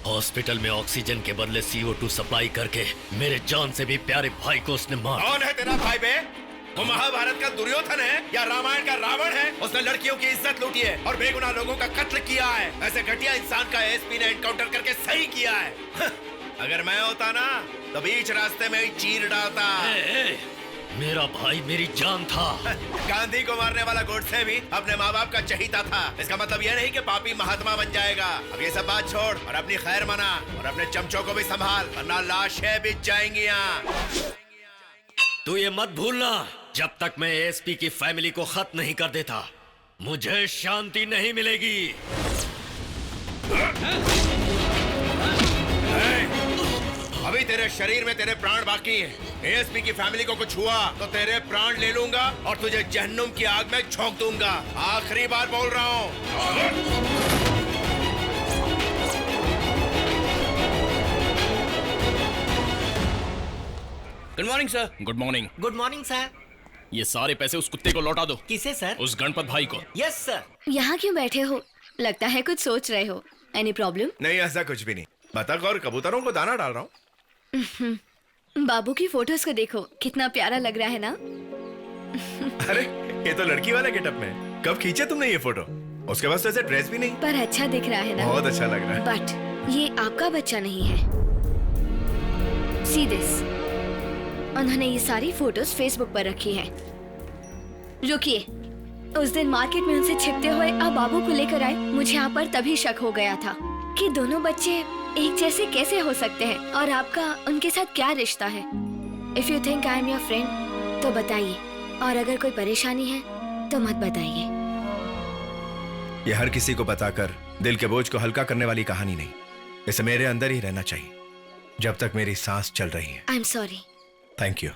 हॉस्पिटल में ऑक्सीजन के बदले CO2 सप्लाई करके मेरे जान से भी प्यारे भाई को उसने मार। कौन है तेरा भाई बे? वो महाभारत का दुर्योधन है या रामायण का रावण है? उसने लड़कियों की इज्जत लूटी है और बेगुनाह लोगों का कत्ल किया है। ऐसे घटिया इंसान का एसपी ने एनकाउंटर करके सही किया है। अगर मैं होता ना तो बीच रास्ते में ही चीर डालता। मेरा भाई मेरी जान था। गांधी को मारने वाला गोडसे भी अपने माँ बाप का चहीता था। इसका मतलब यह नहीं कि पापी महात्मा बन जाएगा। अब ये सब बात छोड़ और अपनी खैर मना और अपने चमचों को भी संभाल, वरना लाशें बिछ जाएंगी यहाँ। तू ये मत भूलना, जब तक मैं एसपी की फैमिली को खत्म नहीं कर देता मुझे शांति नहीं मिलेगी। अभी तेरे शरीर में तेरे प्राण बाकी हैं। एएसपी की फैमिली को कुछ हुआ तो तेरे प्राण ले लूंगा और तुझे जहन्नुम की आग में झोंक दूंगा। आखिरी बार बोल रहा हूँ। Good morning sir. Good morning. Good morning sir. ये सारे पैसे उस कुत्ते को लौटा दो। किसे सर? उस गणपत भाई को। Yes sir. यहाँ क्यों बैठे हो? लगता है कुछ सोच रहे हो। Any problem? नहीं, ऐसा कुछ भी नहीं। बतख और कबूतरों को दाना डाल रहा हूँ। बाबू की फोटोज को देखो, कितना प्यारा लग रहा है ना? अरे ये तो लड़की वाले गेटअप में है। कब खींचे तुमने ये फोटो? उसके पास तो ऐसे ड्रेस भी नहीं। पर अच्छा दिख रहा है ना? बहुत अच्छा लग रहा है। बट ये आपका बच्चा नहीं है। See this. उन्होंने ये सारी फोटोज फेसबुक पर रखी है। रुकिए, उस दिन मार्केट में उनसे छिपते हुए आप बाबू को लेकर आए। मुझे यहाँ पर तभी शक हो गया था कि दोनों बच्चे एक जैसे कैसे हो सकते हैं और आपका उनके साथ क्या रिश्ता है। If you think I am your friend तो बताइए, और अगर कोई परेशानी है तो मत बताइए। ये हर किसी को बताकर दिल के बोझ को हल्का करने वाली कहानी नहीं। इसे मेरे अंदर ही रहना चाहिए जब तक मेरी सांस चल रही है। I am sorry. Thank you.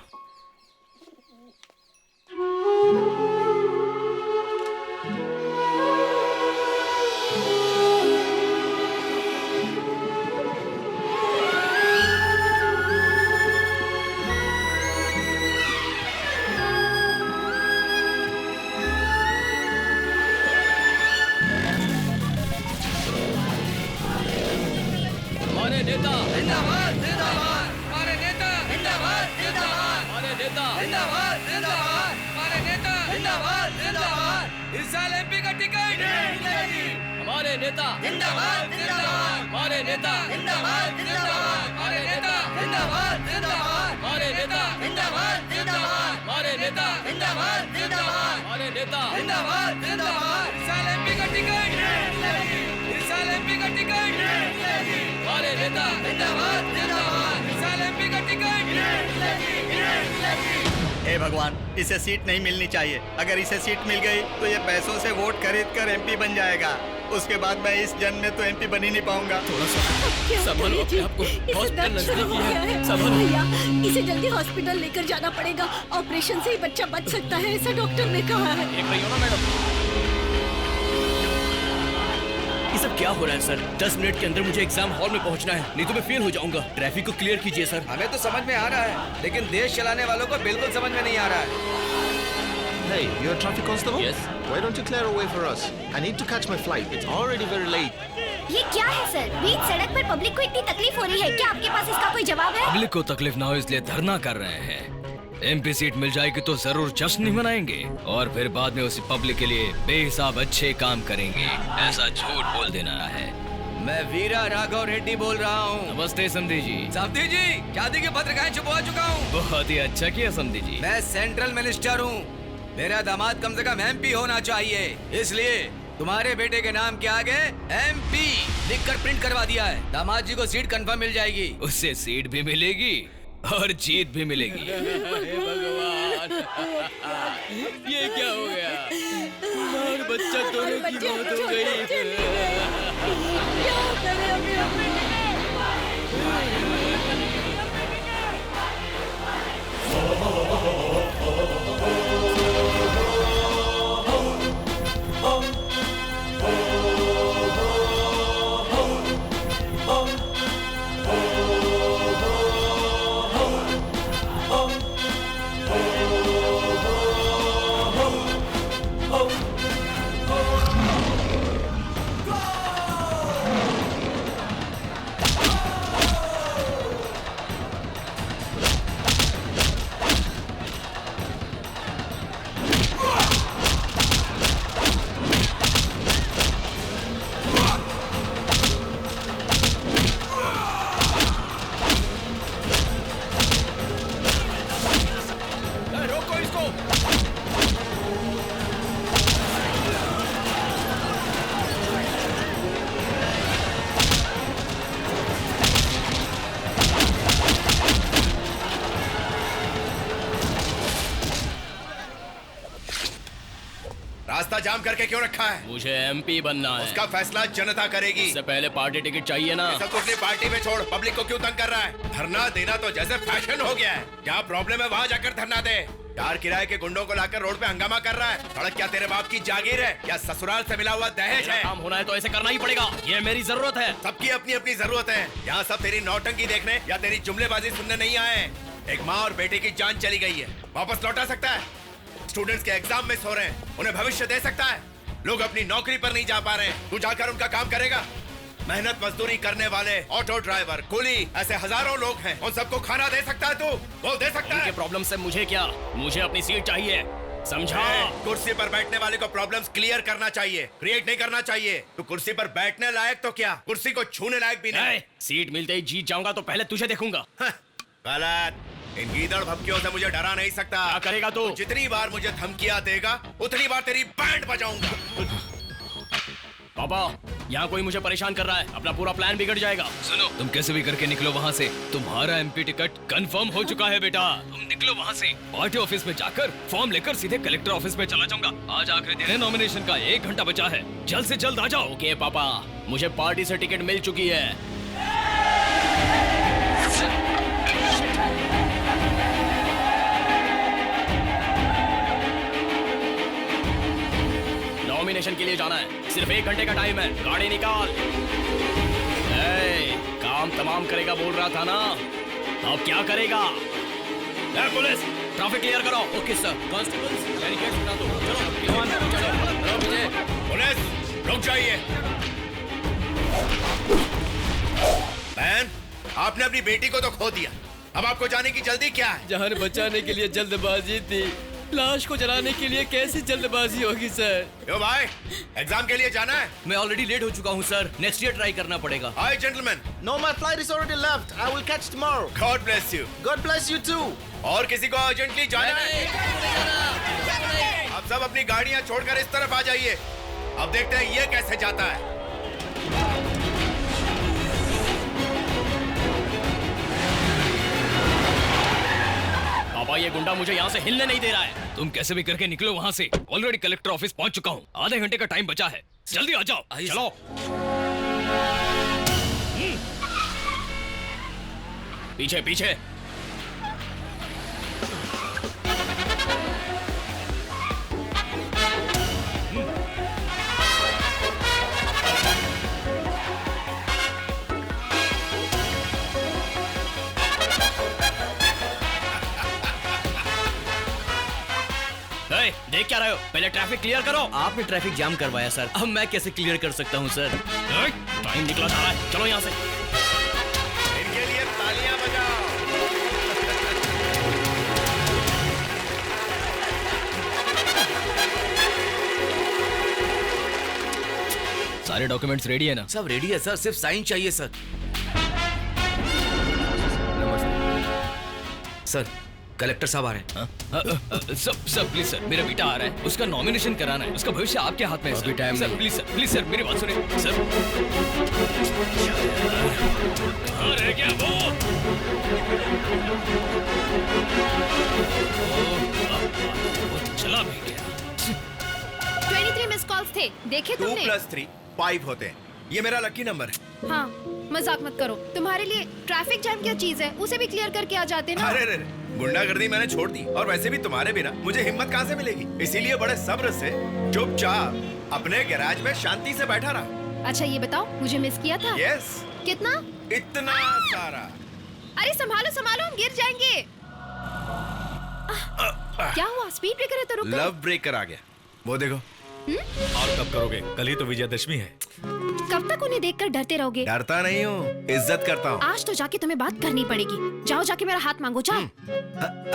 हमारे नेता जिंदाबाद जिंदाबाद, हमारे नेता जिंदाबाद जिंदाबाद, हमारे नेता जिंदाबाद जिंदाबाद, हमारे नेता जिंदाबाद जिंदाबाद। इस साल एमपी का टिकट नहीं मिलेगी। हमारे नेता जिंदाबाद जिंदाबाद, हमारे नेता जिंदाबाद जिंदाबाद, हमारे नेता जिंदाबाद जिंदाबाद, हमारे नेता जिंदाबाद जिंदाबाद, हमारे नेता जिंदाबाद जिंदाबाद, हमारे नेता जिंदाबाद जिंदाबाद। इस साल एमपी का टिकट नहीं मिलेगी। इस साल एमपी का टिकट नहीं मिलेगी। हमारे नेता जिंदाबाद जिंदाबाद, इस साल एमपी का टिकट नहीं मिलेगी। हे भगवान, इसे सीट नहीं मिलनी चाहिए। अगर इसे सीट मिल गई तो ये पैसों से वोट खरीद कर एमपी बन जाएगा। उसके बाद मैं इस जन्म में तो एमपी बन ही नहीं पाऊंगा। थोड़ा सा संभालो अपने आप को, हॉस्पिटल नजदीकी है। संभालो। भैया, इसे जल्दी हॉस्पिटल लेकर जाना पड़ेगा। ऑपरेशन से ही बच्चा बच सकता है, ऐसा डॉक्टर ने कहा है। एक रही हो ना मैडम। ये सब क्या हो रहा है सर? 10 मिनट के अंदर मुझे एग्जाम हॉल में पहुंचना है, नहीं तो मैं फेल हो जाऊंगा। ट्रैफिक को क्लियर कीजिए सर। हमें तो समझ में आ रहा है, लेकिन देश चलाने वालों को बिल्कुल समझ में नहीं आ रहा है। Hey, you're a traffic constable? Yes. Why don't you clear a way for us? I need to catch my flight. It's already very late. ये क्या है सर? बीच सड़क पर पब्लिक को इतनी तकलीफ हो रही है, क्या आपके पास इसका कोई जवाब है? पब्लिक को तकलीफ ना हो इसलिए धरना कर रहे हैं। एमपी सीट मिल जाएगी तो जरूर जश्न मनाएंगे और फिर बाद में उसी पब्लिक के लिए बेहिसाब अच्छे काम करेंगे। ऐसा झूठ बोल देना है। मैं वीरा राघव रेड्डी बोल रहा हूँ। नमस्ते समधी जी। समधी जी, शादी की पत्रिकाएं छुपवा चुका हूँ। बहुत ही अच्छा किया समधी जी। मैं सेंट्रल मिनिस्टर हूँ। मेरा दामाद कम से कम एमपी होना चाहिए, इसलिए तुम्हारे बेटे के नाम के आगे एमपी लिखकर प्रिंट करवा दिया है। दामाद जी को सीट कंफर्म मिल जाएगी। उससे सीट भी मिलेगी और जीत भी मिलेगी। भगवान, ये क्या हो गया? और बच्चा दोनों की मौत हो गई। क्या करें अभी? रास्ता जाम करके क्यों रखा है? मुझे एमपी बनना है। उसका फैसला जनता करेगी। इससे पहले पार्टी टिकट चाहिए ना। ये सब तो अपनी पार्टी में छोड़, पब्लिक को क्यों तंग कर रहा है? धरना देना तो जैसे फैशन हो गया है। क्या प्रॉब्लम है वहाँ जाकर धरना दे। यार किराए के गुंडों को लाकर रोड पे हंगामा कर रहा है। सड़क क्या तेरे बाप की जागीर है या ससुराल से मिला हुआ दहेज है? काम होना है तो ऐसे करना ही पड़ेगा, ये मेरी जरूरत है। सबकी अपनी अपनी जरूरत है। यहाँ सब तेरी नौटंकी देखने या तेरी जुमलेबाजी सुनने नहीं आए। एक माँ और बेटे की जान चली गई है, वापस लौटा सकता है? स्टूडेंट्स के एग्जाम मिस हो रहे हैं, उन्हें भविष्य दे सकता है? लोग अपनी नौकरी पर नहीं जा पा रहे हैं, तू जाकर उनका काम करेगा? मेहनत मजदूरी करने वाले ऑटो ड्राइवर, कुली, ऐसे हजारों लोग हैं, उन सबको खाना दे सकता है तू? वो दे सकता है? प्रॉब्लम से मुझे क्या, मुझे अपनी सीट चाहिए, समझा? कुर्सी पर बैठने वाले को प्रॉब्लम्स क्लियर करना चाहिए, क्रिएट नहीं करना चाहिए। तू कुर्सी पर बैठने लायक तो क्या, कुर्सी को छूने लायक भी नहीं। सीट मिलते ही जीत जाऊंगा तो पहले तुझे देखूंगा। गलत। इन गीदड़ भपकियों से मुझे डरा नहीं सकता। क्या करेगा तू? जितनी बार मुझे धमकियां देगा उतनी बार तेरी बैंड बजाऊंगा। पापा, यहाँ कोई मुझे परेशान कर रहा है, अपना पूरा प्लान बिगड़ जाएगा। सुनो, तुम कैसे भी करके निकलो वहाँ से। तुम्हारा एमपी टिकट कंफर्म हो चुका है बेटा। तुम निकलो वहाँ से। पार्टी ऑफिस में जाकर फॉर्म लेकर सीधे कलेक्टर ऑफिस में चला जाऊंगा। आज आखिरी दिन है नॉमिनेशन का, 1 घंटा बचा है, जल्द से जल्द आ जाओ। ओके पापा, मुझे पार्टी से टिकट मिल चुकी है। नॉमिनेशन के लिए जाना है, सिर्फ 1 घंटे का टाइम है, गाड़ी निकाल। काम तमाम करेगा बोल रहा था ना, अब क्या करेगा? पुलिस, ट्रैफिक क्लियर करो। Okay sir. कांस्टेबल्स, बैरिकेड्स बना दो। चलो, पुलिस रुक जाइए। बहन, आपने अपनी बेटी को तो खो दिया, अब आपको जाने की जल्दी क्या है? जान बचाने के लिए जल्दबाजी थी, लाश को जलाने के लिए कैसी जल्दबाजी होगी सर? यो भाई, एग्जाम के लिए जाना है? मैं ऑलरेडी लेट हो चुका हूँ सर, नेक्स्ट ईयर ट्राई करना पड़ेगा। हाय gentleman. No, my flight is already left. I will catch tomorrow. God bless you. God bless you too. और किसी को अर्जेंटली जाना है? आप सब अपनी गाड़ियाँ छोड़कर इस तरफ आ जाइए। अब देखते हैं ये कैसे जाता है। पापा, ये गुंडा मुझे यहाँ से हिलने नहीं दे रहा है। तुम कैसे भी करके निकलो वहाँ से। ऑलरेडी कलेक्टर ऑफिस पहुँच चुका हूँ, आधे घंटे का टाइम बचा है, जल्दी आ जाओ। चलो। पीछे पीछे। देख क्या रहे हो, पहले ट्रैफिक क्लियर करो। आपने ट्रैफिक जाम करवाया सर, अब मैं कैसे क्लियर कर सकता हूँ सर? टाइम निकला जा रहा है, चलो यहाँ से। इनके लिए तालियां बजाओ। सारे डॉक्यूमेंट्स रेडी है ना? सब रेडी है सर, सिर्फ साइन चाहिए सर। सर, कलेक्टर साहब आ रहे हैं। सब प्लीज सर, मेरा बेटा आ रहा है, उसका नॉमिनेशन कराना है, उसका भविष्य आपके हाथ में है। अभी टाइम सर, प्लीज सर, मेरी बात सुनिए सर। कहाँ रह गया वो? वो चला भी गया। 23 मिस कॉल्स थे, देखे 2 तुमने? + 3 5 होते हैं, ये मेरा लकी नंबर है। हाँ, मजाक मत करो, तुम्हारे लिए ट्रैफिक जैम क्या चीज है, उसे भी क्लियर करके आ जाते ना। अरे गुंडागर्दी मैंने छोड़ दी, और वैसे भी तुम्हारे बिना मुझे हिम्मत कहाँ से मिलेगी, इसीलिए बड़े सब्र से चुपचाप अपने गैराज में शांति से बैठा रहा। अच्छा ये बताओ, मुझे मिस किया था? यस। कितना? इतना सारा। अरे संभालो संभालो, हम गिर जाएंगे। क्या हुआ, स्पीड ब्रेकर है तो रुको। लव ब्रेकर आ गया, वो देखो। और कब करोगे? कल ही तो विजयदशमी है। कब तक उन्हें देखकर डरते रहोगे? डरता नहीं हूँ, इज्जत करता हूँ। आज तो जाके तुम्हें बात करनी पड़ेगी, जाओ जाके मेरा हाथ मांगो, जाओ।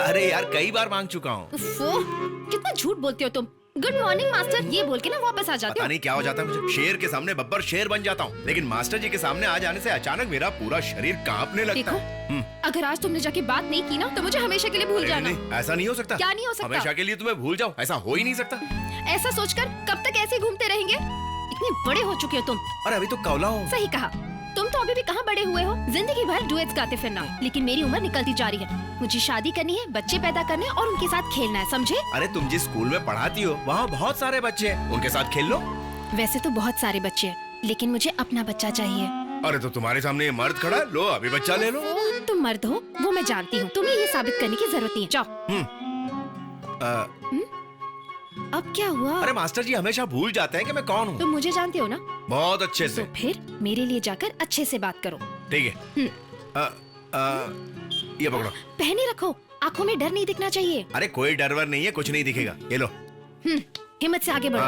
अरे यार, कई बार मांग चुका हूँ। कितना झूठ बोलते हो तुम। गुड मॉर्निंग मास्टर, ये बोल के ना वापस आ जाते पता हो। नहीं क्या हो जाता है मुझे, शेर के सामने बब्बर शेर बन जाता हूँ, लेकिन मास्टर जी के सामने आ जाने से अचानक मेरा पूरा शरीर कांपने लगता है। अगर आज तुमने जाके बात नहीं की ना तो मुझे हमेशा के लिए भूल जाना। नहीं, ऐसा नहीं हो सकता। क्या नहीं हो सकता? हमेशा के लिए तुम्हें भूल जाओ, ऐसा हो ही नहीं सकता। ऐसा सोचकर कब तक ऐसे घूमते रहेंगे? इतने बड़े हो चुके हो तुम। अरे अभी तो कौला हो। सही कहा, तुम तो अभी भी कहाँ बड़े हुए हो, जिंदगी भर डुएट्स गाते फिरना, लेकिन मेरी उम्र निकलती जा रही है। मुझे शादी करनी है, बच्चे पैदा करने और उनके साथ खेलना है, समझे? अरे तुम जिस स्कूल में पढ़ाती हो वहाँ बहुत सारे बच्चे हैं, उनके साथ खेल लो। वैसे तो बहुत सारे बच्चे हैं, लेकिन मुझे अपना बच्चा चाहिए। अरे तो तुम्हारे सामने ये मर्द खड़ा है, लो अभी बच्चा ले लो। तुम मर्द हो वो मैं जानती हूँ, तुम्हें ये साबित करने की जरूरत नहीं है, जाओ। अब क्या हुआ? अरे मास्टर जी हमेशा भूल जाते हैं कि मैं कौन हूँ। तुम मुझे जानते हो ना? बहुत अच्छे से। तो फिर मेरे लिए जाकर अच्छे से बात करो। ठीक है। ये पकड़ो। पहने रखो, आंखों में डर नहीं दिखना चाहिए। अरे कोई डर वर नहीं है, कुछ नहीं दिखेगा, ये लो। हिम्मत से आगे बढ़ो,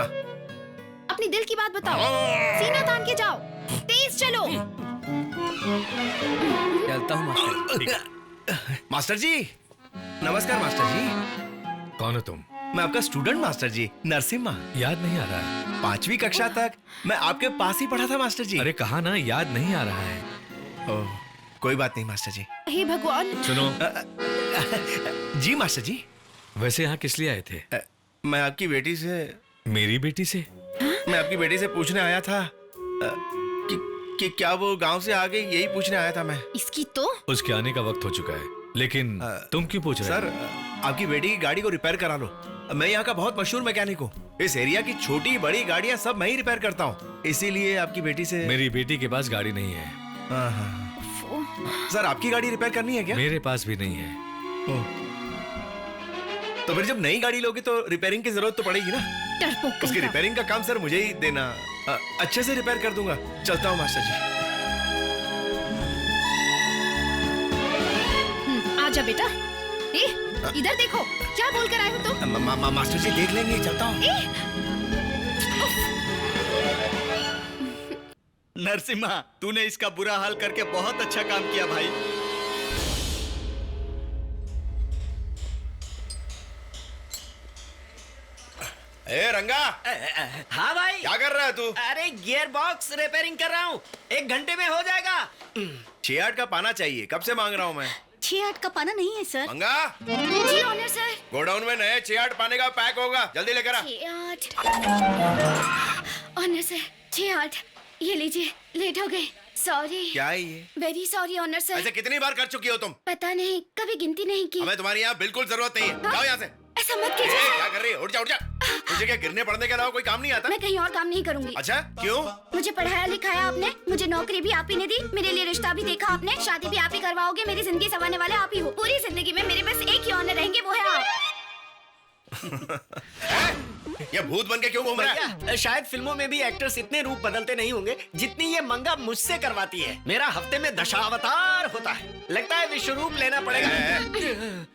अपनी दिल की बात बताओ, सीना तान के जाओ, तेज चलो। चलता हूँ मास्टर। मास्टर जी नमस्कार। मास्टर जी कौन हो तुम? मैं आपका स्टूडेंट मास्टर जी, नरसिम्हा। याद नहीं आ रहा है? 5वीं कक्षा तक मैं आपके पास ही पढ़ा था मास्टर जी। अरे कहा ना, याद नहीं आ रहा है। ओह, कोई बात नहीं मास्टर जी। हे भगवान। सुनो। जी मास्टर जी। वैसे यहाँ किस लिए आए थे? मैं आपकी बेटी से। मेरी बेटी से? मैं आपकी बेटी से पूछने आया था कि क्या वो गांव से आ गई, यही पूछने आया था मैं। इसकी तो उसके आने का वक्त हो चुका है, लेकिन तुम क्यों पूछ रहे हो? सर आपकी बेटी की गाड़ी को रिपेयर करा लो। मैं यहाँ का बहुत मशहूर मैकेनिक हूँ, इस एरिया की छोटी बड़ी गाड़ियाँ सब मैं ही रिपेयर करता हूँ, इसीलिए आपकी बेटी से। मेरी बेटी के पास गाड़ी नहीं है। सर आपकी गाड़ी रिपेयर करनी है क्या? मेरे पास भी नहीं है। तो फिर जब नई गाड़ी लोगे तो रिपेयरिंग की जरूरत तो पड़ेगी ना। उसकी रिपेयरिंग का काम सर मुझे ही देना, अच्छे से रिपेयर कर दूंगा। चलता हूँ मास्टर जी। आजा बेटा। इधर देखो, क्या बोल कर आए हो तुम? मास्टर जी देख लेंगे, चलता हूँ। नरसिम्हा, तूने इसका बुरा हाल करके बहुत अच्छा काम किया भाई। ए रंगा। हाँ भाई। क्या कर रहा है तू? अरे गियर बॉक्स रिपेयरिंग कर रहा हूँ, 1 घंटे में हो जाएगा। 6-8 का पाना चाहिए, कब से मांग रहा हूँ मैं। 6-8 का पाना नहीं है सर। मंगा। जी ऑनर सर। गोडाउन में नए 6-8 पाने का पैक होगा, जल्दी लेकर आ। 6-8 ऑनर सर, 6-8 ये लीजिए, लेट हो गए, सॉरी। क्या है ये? Very sorry honour sir. ऐसे कितनी बार कर चुकी हो तुम? पता नहीं, कभी गिनती नहीं की। हमें तुम्हारी यहाँ बिल्कुल जरूरत नहीं है, जाओ यहाँ से। ऐसा मत कीजिए। क्या कर रही है? उठ जा उठ जा। तुझे क्या गिरने पड़ने के अलावा कोई काम नहीं आता? मैं कहीं और काम नहीं करूंगी। अच्छा क्यों? मुझे पढ़ाया लिखाया आपने, मुझे नौकरी भी आप ही ने दी, मेरे लिए रिश्ता भी देखा आपने, शादी भी आप ही करवाओगे, मेरी जिंदगी संवारने वाले आप ही हो। पूरी जिंदगी में मेरे बस एक ही ऑनर रहेंगे, वो है आप। ये भूत बन के क्यों घूम रहा है? भैया, शायद फिल्मों में भी एक्टर्स इतने रूप बदलते नहीं होंगे जितनी ये मंगा मुझसे करवाती है। मेरा हफ्ते में दशावतार होता है, लगता है विश्वरूप लेना पड़ेगा।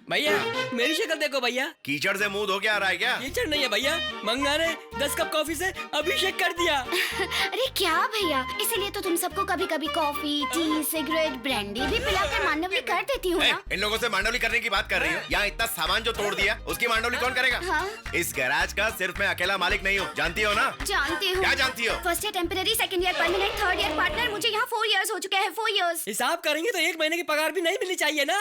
भैया मेरी शक्ल देखो भैया। कीचड़ से मुंह धो के आ रहा है क्या? कीचड़ नहीं है भैया, मंगा ने 10 कप कॉफी से अभिषेक कर दिया। अरे क्या भैया, इसीलिए तो तुम सबको कभी कभी कॉफी, टी, सिगरेट, ब्रांडी भी पिलाकर मांडवली कर देती हूँ ना। इन लोगों से मांडवली करने की बात कर रही हो? यहाँ इतना सामान जो तोड़ दिया, उसकी मांडवली कौन करेगा? हाँ। इस गैराज का सिर्फ मैं अकेला मालिक नहीं हूँ, जानती हो ना? जानती हूँ। क्या जानती हो? First year temporary, second year permanent, third year partner, मुझे यहाँ 4 इयर्स हो चुके हैं, 4 इयर्स। हिसाब करेंगे तो 1 महीने की पगार भी नहीं मिलनी चाहिए ना।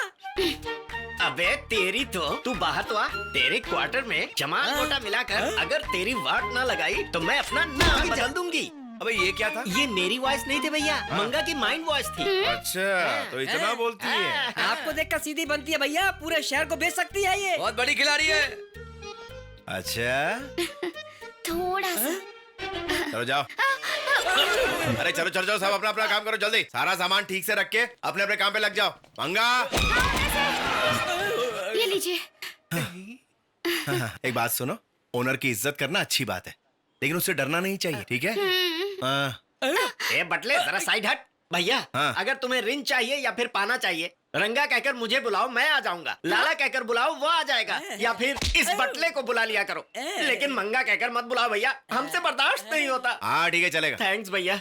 अबे तेरी तो, तू बाहर तो आ, तेरे क्वार्टर में जमा कोटा मिलाकर अगर तेरी वाट ना लगाई तो मैं अपना नाम बदल दूंगी। अबे ये क्या था? ये मेरी वॉइस नहीं थी भैया, मंगा की माइंड वॉइस थी। अच्छा तो इतना बोलती है? आपको देखकर सीधी बनती है भैया, पूरे शहर को बेच सकती है ये। बहुत बड़ी खिलाड़ी है। अच्छा थोड़ा सा। चलो जाओ। अरे चलो चलो जाओ, सब अपना अपना काम करो जल्दी। सारा सामान ठीक से रख के अपने अपने काम पे लग जाओ। मंगा ये लीजिए। एक बात सुनो, ओनर की इज्जत करना अच्छी बात है, लेकिन उससे डरना नहीं चाहिए, ठीक है? ए बटले जरा साइड हट। भैया अगर तुम्हें रिन चाहिए या फिर पाना चाहिए, रंगा कहकर मुझे बुलाओ, मैं आ जाऊंगा। लाला कहकर बुलाओ, वो आ जाएगा। या फिर इस बटले को बुला लिया करो, लेकिन मंगा कहकर मत बुलाओ भैया, हमसे बर्दाश्त नहीं होता। हाँ ठीक है चलेगा। थैंक्स भैया।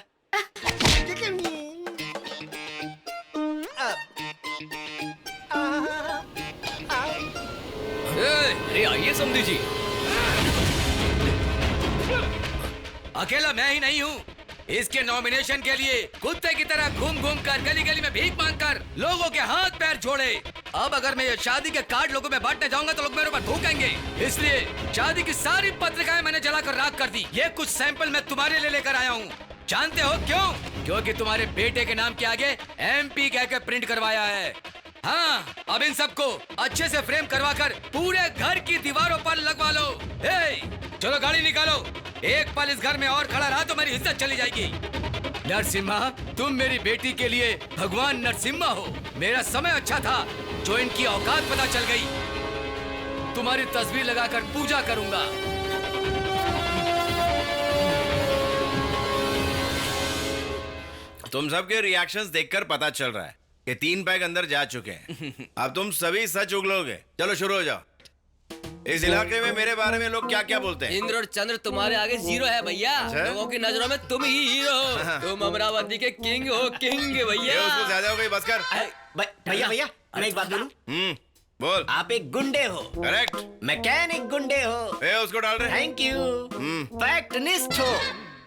अरे आइए समधी जी। अकेला मैं ही नहीं हूँ, इसके नॉमिनेशन के लिए कुत्ते की तरह घूम घूम कर गली गली में भीख मांगकर लोगों के हाथ पैर जोड़े। अब अगर मैं ये शादी के कार्ड लोगों में बांटने जाऊंगा तो लोग मेरे ऊपर थूकेंगे, इसलिए शादी की सारी पत्रिकाएं मैंने जलाकर राख कर दी। ये कुछ सैंपल मैं तुम्हारे लिए लेकर आया हूँ। जानते हो क्यों? क्योंकि तुम्हारे बेटे के नाम के आगे MP कह के प्रिंट करवाया है। हाँ, अब इन सबको अच्छे से फ्रेम करवा कर पूरे घर की दीवारों पर लगवा लो। चलो गाड़ी निकालो। एक पल इस घर में और खड़ा रहा तो मेरी इज्जत चली जाएगी। नरसिम्हा, तुम मेरी बेटी के लिए भगवान नरसिम्हा हो। मेरा समय अच्छा था जो इनकी औकात पता चल गई। तुम्हारी तस्वीर लगाकर पूजा करूंगा। तुम सबके रिएक्शंस देखकर पता चल रहा है कि 3 पैक अंदर जा चुके हैं। अब तुम सभी सच उगलोगे। चलो शुरू हो जाओ। इस इलाके में मेरे बारे में लोग क्या क्या बोलते हैं? इंद्र और चंद्र तुम्हारे आगे जीरो है भैया। लोगों की नजरों में तुम ही हीरो हो। तुम अमरावती के किंग हो, किंग भैया। उसको ज्यादा हो गई, बस कर। भैया भैया मैं एक बात बोलूं? बोल। आप एक गुंडे हो। करेक्ट। मैकेनिक गुंडे हो। उसको डाल रहे। Thank you. फैक्टनिस्ट हो,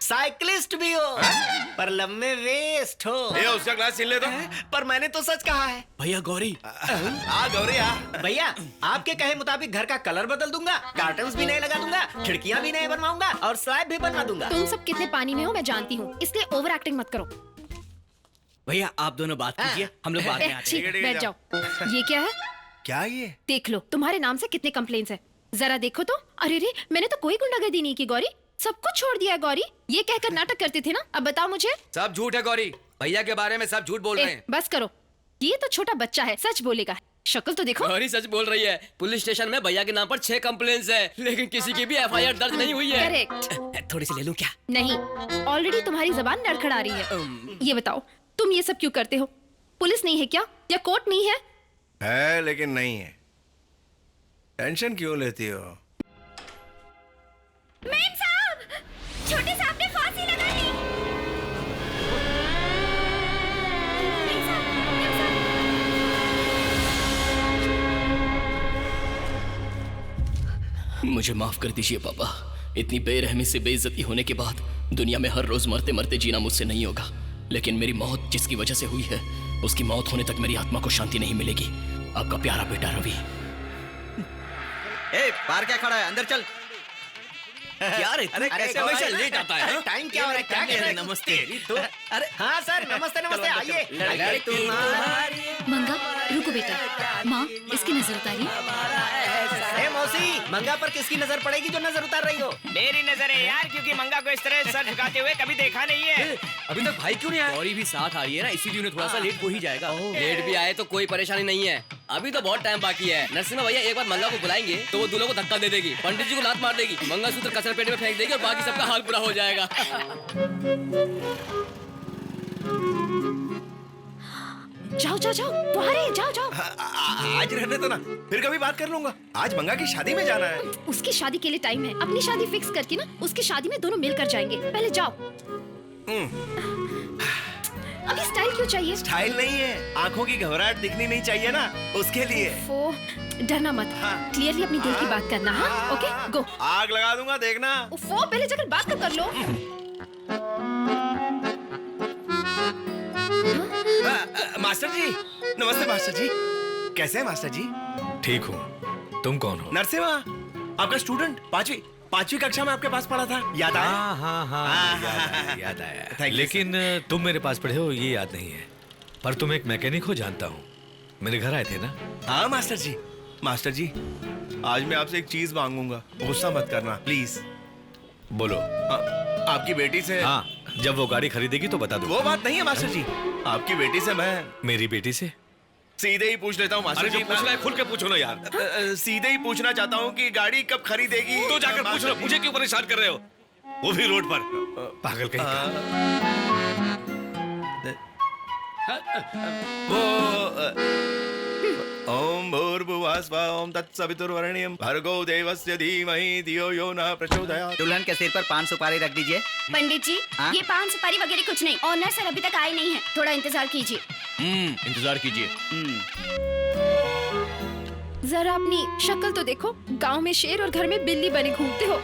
साइकिलिस्ट भी हो, पर लम्बे वेस्ट हो। उसका ग्लास छीन ले तो। पर मैंने तो सच कहा है। भैया गौरी। गौरी आ। भैया आपके कहे मुताबिक घर का कलर बदल दूंगा, कार्टन्स भी नए लगा दूंगा, खिड़कियां भी नए बनवाऊंगा और स्लैब भी बनवा दूंगा। तुम सब कितने पानी में हो मैं जानती हूँ, इसलिए ओवर एक्टिंग मत करो। भैया आप दोनों बात कीजिए, हम लोग बाद में आते ठीक है, बैठ जाओ। ये क्या है? क्या ये? देख लो, तुम्हारे नाम से कितने कंप्लेंट्स हैं। जरा देखो तो। अरे रे, मैंने तो कोई गुंडागर्दी नहीं की गौरी। सब कुछ छोड़ दिया है गौरी। ये कहकर नाटक करती थी ना। अब बताओ मुझे। सब झूठ है गौरी। भैया के बारे में सब झूठ बोल रहे हैं। बस करो, ये तो छोटा बच्चा है, सच बोलेगा। शक्ल तो देखो। गौरी सच बोल रही है। पुलिस स्टेशन में भैया के नाम पर 6 कंप्लेंट्स है, लेकिन किसी की भी FIR दर्ज नहीं हुई है। करेक्ट। थोड़ी सी ले लूं क्या? नहीं, ऑलरेडी तुम्हारी जबान लड़खड़ा रही है। ये बताओ, तुम ये सब क्यों करते हो? पुलिस नहीं है क्या, या कोर्ट नहीं है? है लेकिन नहीं है। टेंशन क्यों लेती हो? मेम साहब, छोटे साहब ने फांसी लगा ली। मुझे माफ कर दीजिए पापा। इतनी बेरहमी से बेइज्जती होने के बाद दुनिया में हर रोज मरते मरते जीना मुझसे नहीं होगा। लेकिन मेरी मौत जिसकी वजह से हुई है, उसकी मौत होने तक मेरी आत्मा को शांति नहीं मिलेगी। आपका प्यारा बेटा रवि। बाहर क्या खड़ा है? अंदर चल। क्या रे? अरे कैसे हमेशा लेट आता है? टाइम क्या हो रहा है? क्या कह रहे हैं? नमस्ते। अरे हाँ सर, नमस्ते नमस्ते, आइए। मंगा, रुको बेटा। माँ, इसकी नजर उतारिए। मौसी, मंगा पर किसकी नजर पड़ेगी जो नजर उतार रही हो? मेरी नजर है यार, क्योंकि मंगा को इस तरह सर झुकाते हुए कभी देखा नहीं है। अभी तक भाई क्यों नहीं आया? गौरी भी साथ आ रही है ना, इसीलिए उन्हें थोड़ा सा लेट हो ही जाएगा। लेट भी आए तो कोई परेशानी नहीं है, अभी तो बहुत टाइम बाकी है। नरसिम्हा भैया एक बार मंगा को बुलाएंगे तो वो दूल्हे को धक्का दे देगी, पंडित जी को लात मार देगी, मंगलसूत्र कचरा पेट में फेंक देगी और बाकी सबका हाल बुरा हो जाएगा। जाओ जाओ जाओ, बाहर जाओ जाओ। आज रहने दो ना, फिर कभी बात कर लूंगा। आज मंगा की शादी में जाना है। उसकी शादी के लिए टाइम है। अपनी शादी फिक्स करके ना, उसकी शादी में दोनों मिलकर जाएंगे। पहले जाओ। अभी स्टाइल क्यों चाहिए? स्टाइल नहीं है, आंखों की घबराहट दिखनी नहीं चाहिए ना, उसके लिए। डरना मत। क्लियरली अपनी दिल की बात करना। हाँ, ओके, गो। आग लगा दूंगा, देखना। पहले जाकर बात तो कर लो। मास्टर जी, नमस्ते मास्टर जी। कैसे हैं मास्टर जी? ठीक हूँ। तुम कौन हो? नरसिम्हा, आपका स्टूडेंट। पांचवी कक्षा में आपके पास पढ़ा था, याद आया? हाँ, याद आया। लेकिन तुम मेरे पास पढ़े हो ये याद नहीं है। पर तुम एक मैकेनिक हो, जानता हूँ। मेरे घर आए थे ना? हाँ मास्टर जी। मास्टर जी, आज मैं आपसे एक चीज मांगूंगा, गुस्सा मत करना प्लीज। बोलो। आपकी बेटी से। हाँ, जब वो गाड़ी खरीदेगी तो बता दो। वो बात नहीं है मास्टर जी, आपकी बेटी से मैं। मेरी बेटी से? सीधे ही पूछ लेता हूँ मास्टर जी। पूछ रहा है, खुल के पूछो ना यार। सीधे ही पूछना चाहता हूँ कि गाड़ी कब खरीदेगी। तो जाकर पूछ लो, मुझे क्यों परेशान कर रहे हो? वो भी रोड पर। पागल कहीं ओम भूर्भुवः स्वः ओम तत्सवितुर्वरेण्यं भर्गो देवस्य धीमहि धियो यो न प्रचोदयात्। दुल्हन के सिर पर 5 सुपारी रख दीजिए। पंडित जी, ये 5 सुपारी वगैरह कुछ नहीं, ऑनर सर अभी तक आए नहीं है, थोड़ा इंतजार कीजिए। इंतजार कीजिए। जरा अपनी शक्ल तो देखो, गांव में शेर और घर में बिल्ली बने घूमते हो।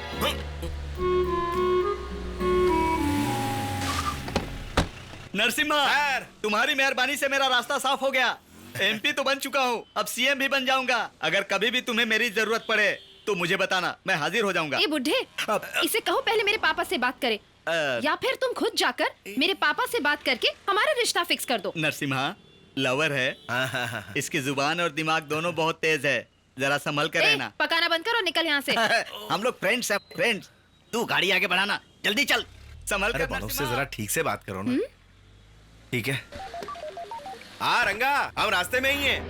नरसिम्हा, तुम्हारी मेहरबानी से मेरा रास्ता साफ हो गया। MP तो बन चुका हूँ, अब CM भी बन जाऊंगा। अगर कभी भी तुम्हें मेरी जरूरत पड़े तो मुझे बताना, मैं हाजिर हो जाऊंगा। ए बुढ़े, इसे कहो पहले मेरे पापा से बात करे। या फिर तुम खुद जाकर मेरे पापा से बात करके हमारा रिश्ता फिक्स कर दो। नरसिम्हा लवर है, इसकी जुबान और दिमाग दोनों बहुत तेज है, जरा संभल कर रहना। पकाना बंद कर और निकल यहाँ से। हम लोग फ्रेंड्स हैं, फ्रेंड्स। तू गाड़ी आगे बढ़ाना, जल्दी चल, संभल कर। मानो से जरा ठीक से बात करो ना। ठीक है। हाँ रंगा, हम रास्ते में ही हैं।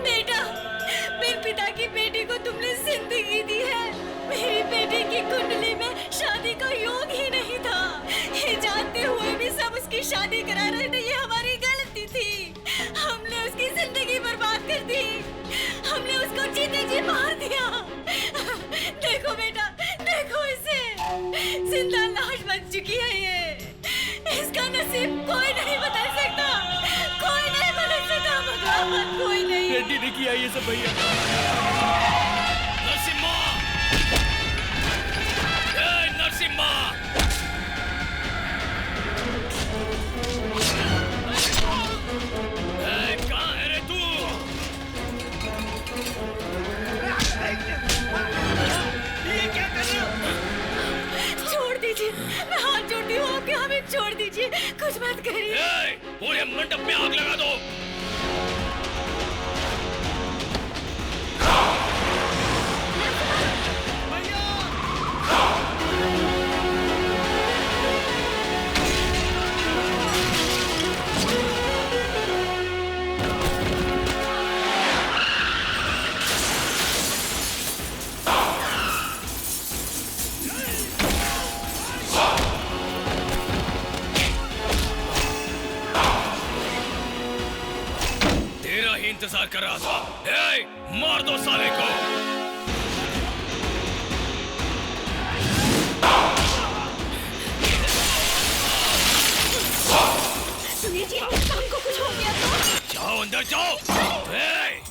बेटा, मेरे पिता की बेटी को तुमने जिंदगी दी है। मेरी बेटी की कुंडली में शादी का योग ही नहीं था। ये जानते हुए भी सब उसकी शादी करा रहे थे, ये हमारी गलती थी। हमने उसकी जिंदगी बर्बाद कर दी, हमने उसको जीते जी मार दिया। देखो बेटा, देखो इसे, जिंदा लाश बन चुकी है ये। इसका नसीब कोई नहीं बदल सकता, कोई नहीं बदल सकता भगवान, कोई नहीं। रेड्डी ने किया ये सब भैया। नरसिम्हा, नरसिम्हा, कहाँ है रे तू? ये क्या कर रहे हो? छोड़ दीजिए, मैं हाथ जोड़ती हूँ आपके, हमें छोड़ दीजिए, कुछ मत करिए। पूरे मंडप में आग लगा दो। तेरा ही इंतजार कर रहा था। ए, मार दो साले को। सुनिए जी, हमको कुछ हो गया तो? जाओ अंदर जाओ। ए!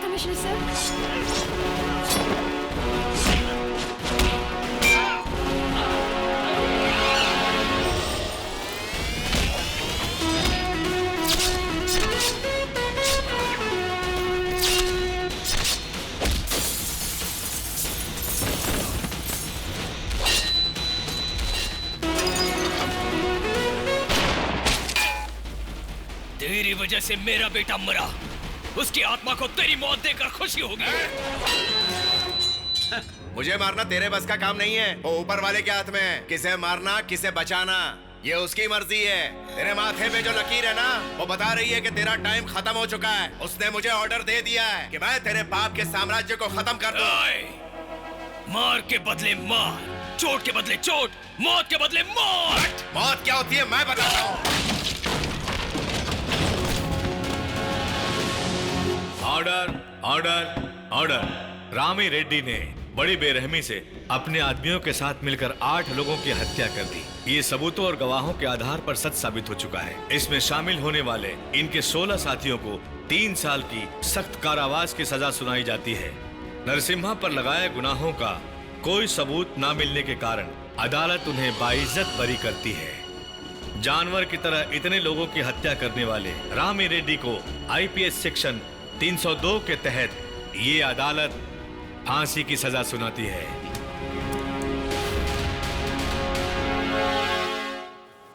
कमिश्नर सर, तेरी वजह से मेरा बेटा मरा, उसकी आत्मा को तेरी मौत देकर खुशी होगी। मुझे मारना तेरे बस का काम नहीं है, वो ऊपर वाले के हाथ में है। किसे मारना किसे बचाना ये उसकी मर्जी है। तेरे माथे पे जो लकीर है ना, वो बता रही है कि तेरा टाइम खत्म हो चुका है। उसने मुझे ऑर्डर दे दिया है कि मैं तेरे बाप के साम्राज्य को खत्म कर दूं। मार के बदले मार, चोट के बदले चोट, मौत के बदले मौत। मौत क्या होती है मैं बताता हूँ। Order, order, order. Rami Reddy ने बड़ी बेरहमी से अपने आदमियों के साथ मिलकर 8 लोगों की हत्या कर दी। ये सबूतों और गवाहों के आधार पर सच साबित हो चुका है। इसमें शामिल होने वाले इनके 16 साथियों को 3 साल की सख्त कारावास की सजा सुनाई जाती है। नरसिम्हा पर लगाए गुनाहों का कोई सबूत न मिलने के कारण अदालत उन्हें बाइज्जत बरी करती है। जानवर की तरह इतने लोगों की हत्या करने वाले रामी रेड्डी को आईपीएस सेक्शन 302 के तहत ये अदालत फांसी की सजा सुनाती है।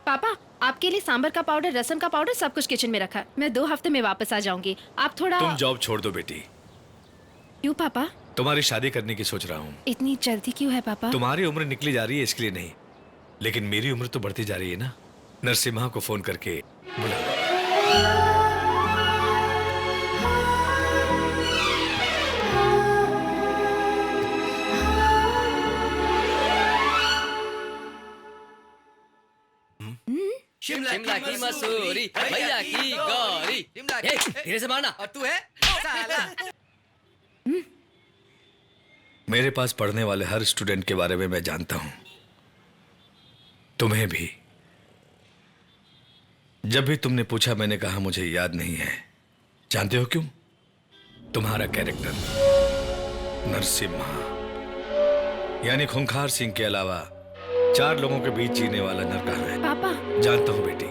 पापा आपके लिए सांबर का पाउडर, रसम का पाउडर सब कुछ किचन में रखा है। मैं 2 हफ्ते में वापस आ जाऊंगी। आप थोड़ा। तुम जॉब छोड़ दो बेटी। क्यों पापा? तुम्हारी शादी करने की सोच रहा हूँ। इतनी जल्दी क्यों है पापा? तुम्हारी उम्र निकली जा रही है इसके लिए नहीं, लेकिन मेरी उम्र तो बढ़ती जा रही है ना। नरसिम्हा को फोन करके बुला। शिमला की मसूरी, भैया की गौरी। ए, धीरे से मारना। और तू है साला। मेरे पास पढ़ने वाले हर स्टूडेंट के बारे में मैं जानता हूं, तुम्हें भी। जब भी तुमने पूछा मैंने कहा मुझे याद नहीं है। जानते हो क्यों? तुम्हारा कैरेक्टर नरसिम्हा यानी खूंखार सिंह के अलावा 4 लोगों के बीच जीने वाला नर कहाँ है? पापा। जानता हूँ बेटी,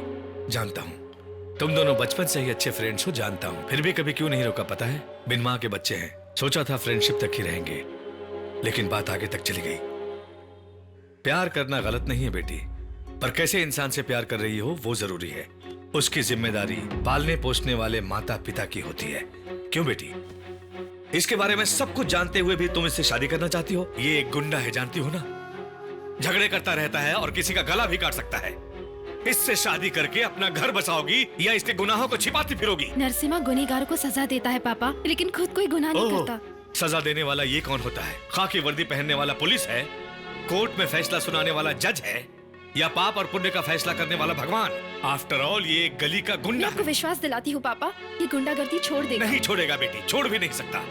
जानता हूँ। तुम दोनों बचपन से ही अच्छे फ्रेंड्स हो, जानता हूँ। फिर भी कभी क्यों नहीं रोका पता है? बिन माँ के बच्चे हैं, सोचा था फ्रेंडशिप तक ही रहेंगे, लेकिन बात आगे तक चली गई। प्यार करना गलत नहीं है बेटी, पर कैसे इंसान से प्यार कर रही हो वो जरूरी है। उसकी जिम्मेदारी पालने पोसने वाले माता पिता की होती है। क्यों बेटी? इसके बारे में सब कुछ जानते हुए भी तुम इससे शादी करना चाहती हो? ये एक गुंडा है, जानती हो ना? झगड़े करता रहता है और किसी का गला भी काट सकता है। इससे शादी करके अपना घर बसाओगी या इसके गुनाहों को छिपाती फिरोगी? नरसिम्हा गुनहगार को सजा देता है पापा, लेकिन खुद कोई गुनाह नहीं करता। सजा देने वाला ये कौन होता है? खाकी वर्दी पहनने वाला पुलिस है, कोर्ट में फैसला सुनाने वाला जज है, या पाप और पुण्य का फैसला करने वाला भगवान? आफ्टर ऑल ये एक गली का गुंडा मैं आपको विश्वास दिलाती हूँ पापा, ये गुंडागर्दी छोड़ देगा। नहीं छोड़ेगा बेटी, छोड़ भी नहीं सकता।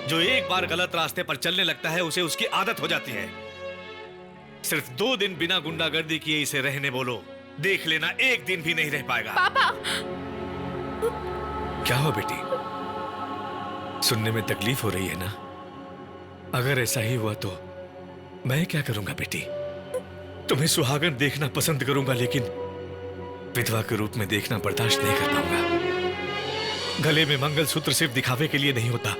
जो एक बार गलत रास्ते पर चलने लगता है उसे उसकी आदत हो जाती है। सिर्फ 2 दिन बिना गुंडागर्दी किए इसे रहने बोलो, देख लेना 1 दिन भी नहीं रह पाएगा। पापा। क्या हो बेटी? सुनने में तकलीफ हो रही है ना? अगर ऐसा ही हुआ तो मैं क्या करूंगा बेटी? तुम्हें सुहागन देखना पसंद करूंगा, लेकिन विधवा के रूप में देखना बर्दाश्त नहीं कर पाऊंगा। गले में मंगलसूत्र सिर्फ दिखावे के लिए नहीं होता,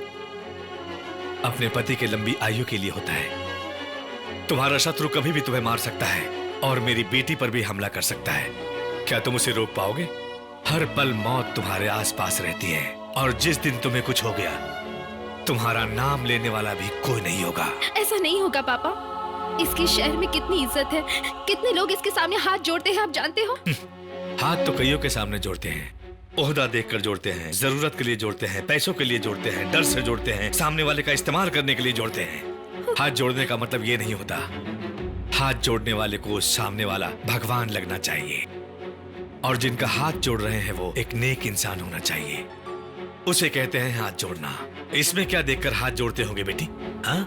अपने पति के लंबी आयु के लिए होता है। तुम्हारा शत्रु कभी भी तुम्हें मार सकता है और मेरी बेटी पर भी हमला कर सकता है। क्या तुम उसे रोक पाओगे? हर पल मौत तुम्हारे आसपास रहती है, और जिस दिन तुम्हें कुछ हो गया तुम्हारा नाम लेने वाला भी कोई नहीं होगा। ऐसा नहीं होगा पापा। इसके शहर में कितनी इज्जत है, कितने लोग इसके सामने हाथ जोड़ते हैं, आप जानते हो? हाथ तो कईयों के सामने जोड़ते हैं, ओहदा देखकर जोड़ते हैं, जरूरत के लिए जोड़ते हैं, पैसों के लिए जोड़ते हैं, डर से जोड़ते हैं, सामने वाले का इस्तेमाल करने के लिए जोड़ते हैं। हाथ जोड़ने का मतलब ये नहीं होता। हाथ जोड़ने वाले को सामने वाला भगवान लगना चाहिए, और जिनका हाथ जोड़ रहे हैं वो एक नेक इंसान होना चाहिए। उसे कहते हैं हाथ जोड़ना। इसमें क्या देखकर हाथ जोड़ते होंगे बेटी? हाँ?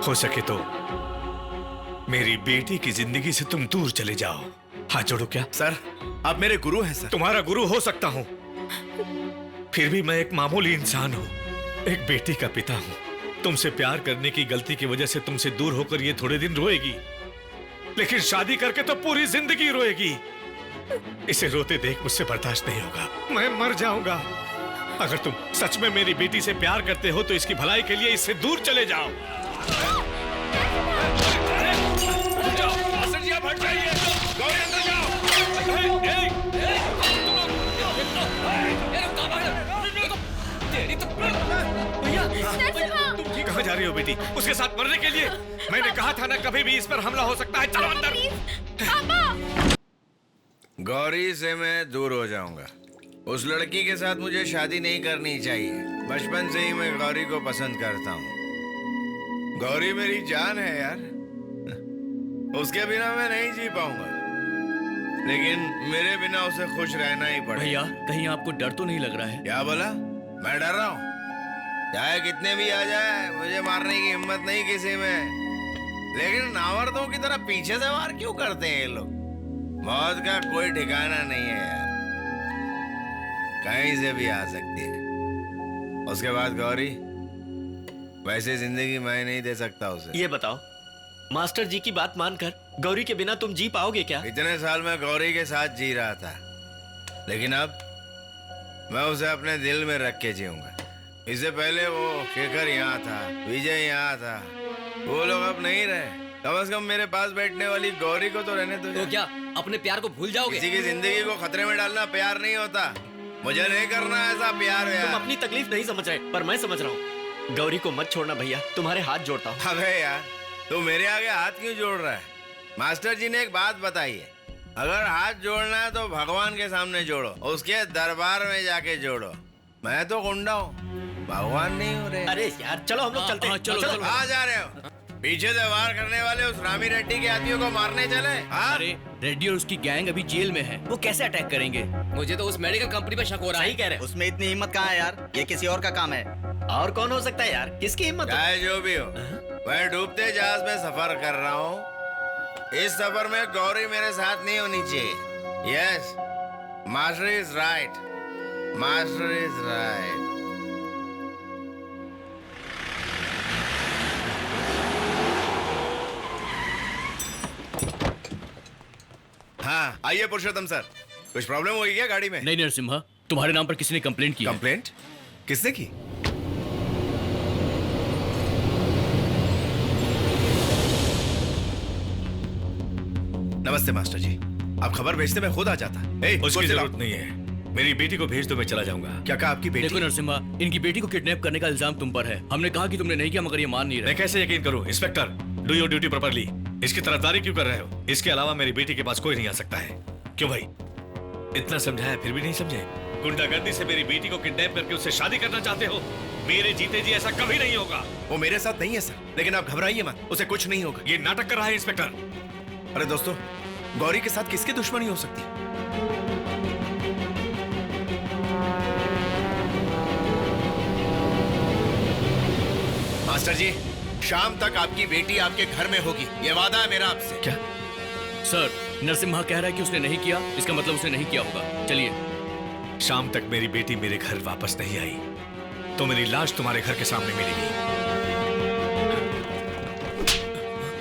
हो सके तो मेरी बेटी की जिंदगी से तुम दूर चले जाओ। हाथ जोड़ो। क्या सर, आप मेरे गुरु हैं सर। तुम्हारा गुरु हो सकता हूं, फिर भी मैं एक मामूली इंसान हूं, एक बेटी का पिता हूं। तुमसे प्यार करने की गलती की वजह से तुमसे दूर होकर ये थोड़े दिन रोएगी, लेकिन शादी करके तो पूरी जिंदगी रोएगी। इसे रोते देख मुझसे बर्दाश्त नहीं होगा, मैं मर जाऊंगा। अगर तुम सच में मेरी बेटी से प्यार करते हो तो इसकी भलाई के लिए इससे दूर चले जाओ। कहाँ जा रही हो बेटी? उसके साथ मरने के लिए? मैंने कहा था ना कभी भी इस पर हमला हो सकता है। चलो अंदर। गौरी से मैं दूर हो जाऊंगा। उस लड़की के साथ मुझे शादी नहीं करनी चाहिए। बचपन से ही मैं गौरी को पसंद करता हूँ। गौरी मेरी जान है यार, उसके बिना मैं नहीं जी पाऊंगा, लेकिन मेरे बिना उसे खुश रहना ही पड़ेगा। भैया, कहीं आपको डर तो नहीं लग रहा है? क्या बोला? मैं डर रहा हूँ? चाहे कितने भी आ जाए, मुझे मारने की हिम्मत नहीं किसी में। लेकिन नावर्दों की तरह पीछे से वार क्यों करते हैं ये लोग? मौत का कोई ठिकाना नहीं है यार, कहीं से भी आ सकती है। उसके बाद गौरी, वैसे जिंदगी मैं नहीं दे सकता उसे। ये बताओ, मास्टर जी की बात मानकर गौरी के बिना तुम जी पाओगे क्या? इतने साल मैं गौरी के साथ जी रहा था, लेकिन अब मैं उसे अपने दिल में रख के जीऊंगा। इससे पहले वो शेखर यहाँ था, विजय यहाँ था, वो लोग अब नहीं रहे। कम से कम मेरे पास बैठने वाली गौरी को तो रहने दो। तो क्या अपने प्यार को भूल जाओगे? किसी की जिंदगी को खतरे में डालना प्यार नहीं होता। मुझे नहीं करना ऐसा प्यार यार। तुम अपनी तकलीफ नहीं समझ रहे, पर मैं समझ रहा हूँ। गौरी को मत छोड़ना भैया, तुम्हारे हाथ जोड़ता हूँ। अबे यार, तू मेरे आगे हाथ क्यों जोड़ रहा है? मास्टर जी ने एक बात बताई है, अगर हाथ जोड़ना है तो भगवान के सामने जोड़ो, उसके दरबार में जाके जोड़ो। मैं तो गुंडा हूँ, भगवान नहीं हो रहे। अरे यार चलो हम लोग चलते हैं। चलो। कहाँ जा रहे हो? पीछे से वार करने वाले उस रामी रेड्डी के आदमियों को मारने चले? हाँ? अरे रेड्डी और उसकी गैंग अभी जेल में है, वो कैसे अटैक करेंगे? मुझे तो उस मेडिकल कंपनी पे शक हो रहा है। सही कह रहे हैं। उसमें इतनी हिम्मत कहाँ है यार? ये किसी और का काम है। और कौन हो सकता है यार? किसकी हिम्मत हो? चाहे जो भी हो, मैं डूबते जहाज में सफर कर रहा हूँ। इस सफर में गौरी मेरे साथ नहीं होनी चाहिए। Yes, master is right, master is right. हाँ, आइए पुरुषोत्तम सर। कुछ प्रॉब्लम हुई क्या गाड़ी में? नहीं नरसिम्हा, तुम्हारे नाम पर किसी ने कंप्लेंट की। कंप्लेंट? किसने की? नमस्ते मास्टर जी, आप खबर भेजते मैं खुद आ जाता। उसकी जरूरत नहीं है, मेरी बेटी को भेज दो, मैं चला जाऊंगा। क्या कहा आपकी बेटी? देखो नरसिम्हा, इनकी बेटी को किडनैप करने का इल्जाम तुम पर है। हमने कहा कि तुमने नहीं किया, मगर ये मान नहीं रहे। मैं कैसे यकीन करूं? Inspector, do your duty properly. इसकी तरफदारी क्यों कर रहे हो? इसके अलावा मेरी बेटी के पास कोई नहीं आ सकता है। क्यों भाई, इतना समझाया फिर भी नहीं समझे? गुंडागर्दी से मेरी बेटी को किडनैप करके उससे शादी करना चाहते हो? मेरे जीते जी ऐसा कभी नहीं होगा। वो मेरे साथ नहीं है सर, लेकिन आप घबराइए मत, उसे कुछ नहीं होगा। ये नाटक कर रहा है इंस्पेक्टर। अरे दोस्तों, गौरी के साथ किसकी दुश्मनी हो सकती है? मास्टर जी, शाम तक आपकी बेटी आपके घर में होगी, ये वादा है मेरा आपसे। क्या? सर, नरसिम्हा कह रहा है कि उसने नहीं किया, इसका मतलब उसने नहीं किया होगा। चलिए। शाम तक मेरी बेटी मेरे घर वापस नहीं आई तो मेरी लाश तुम्हारे घर के सामने मिलेगी।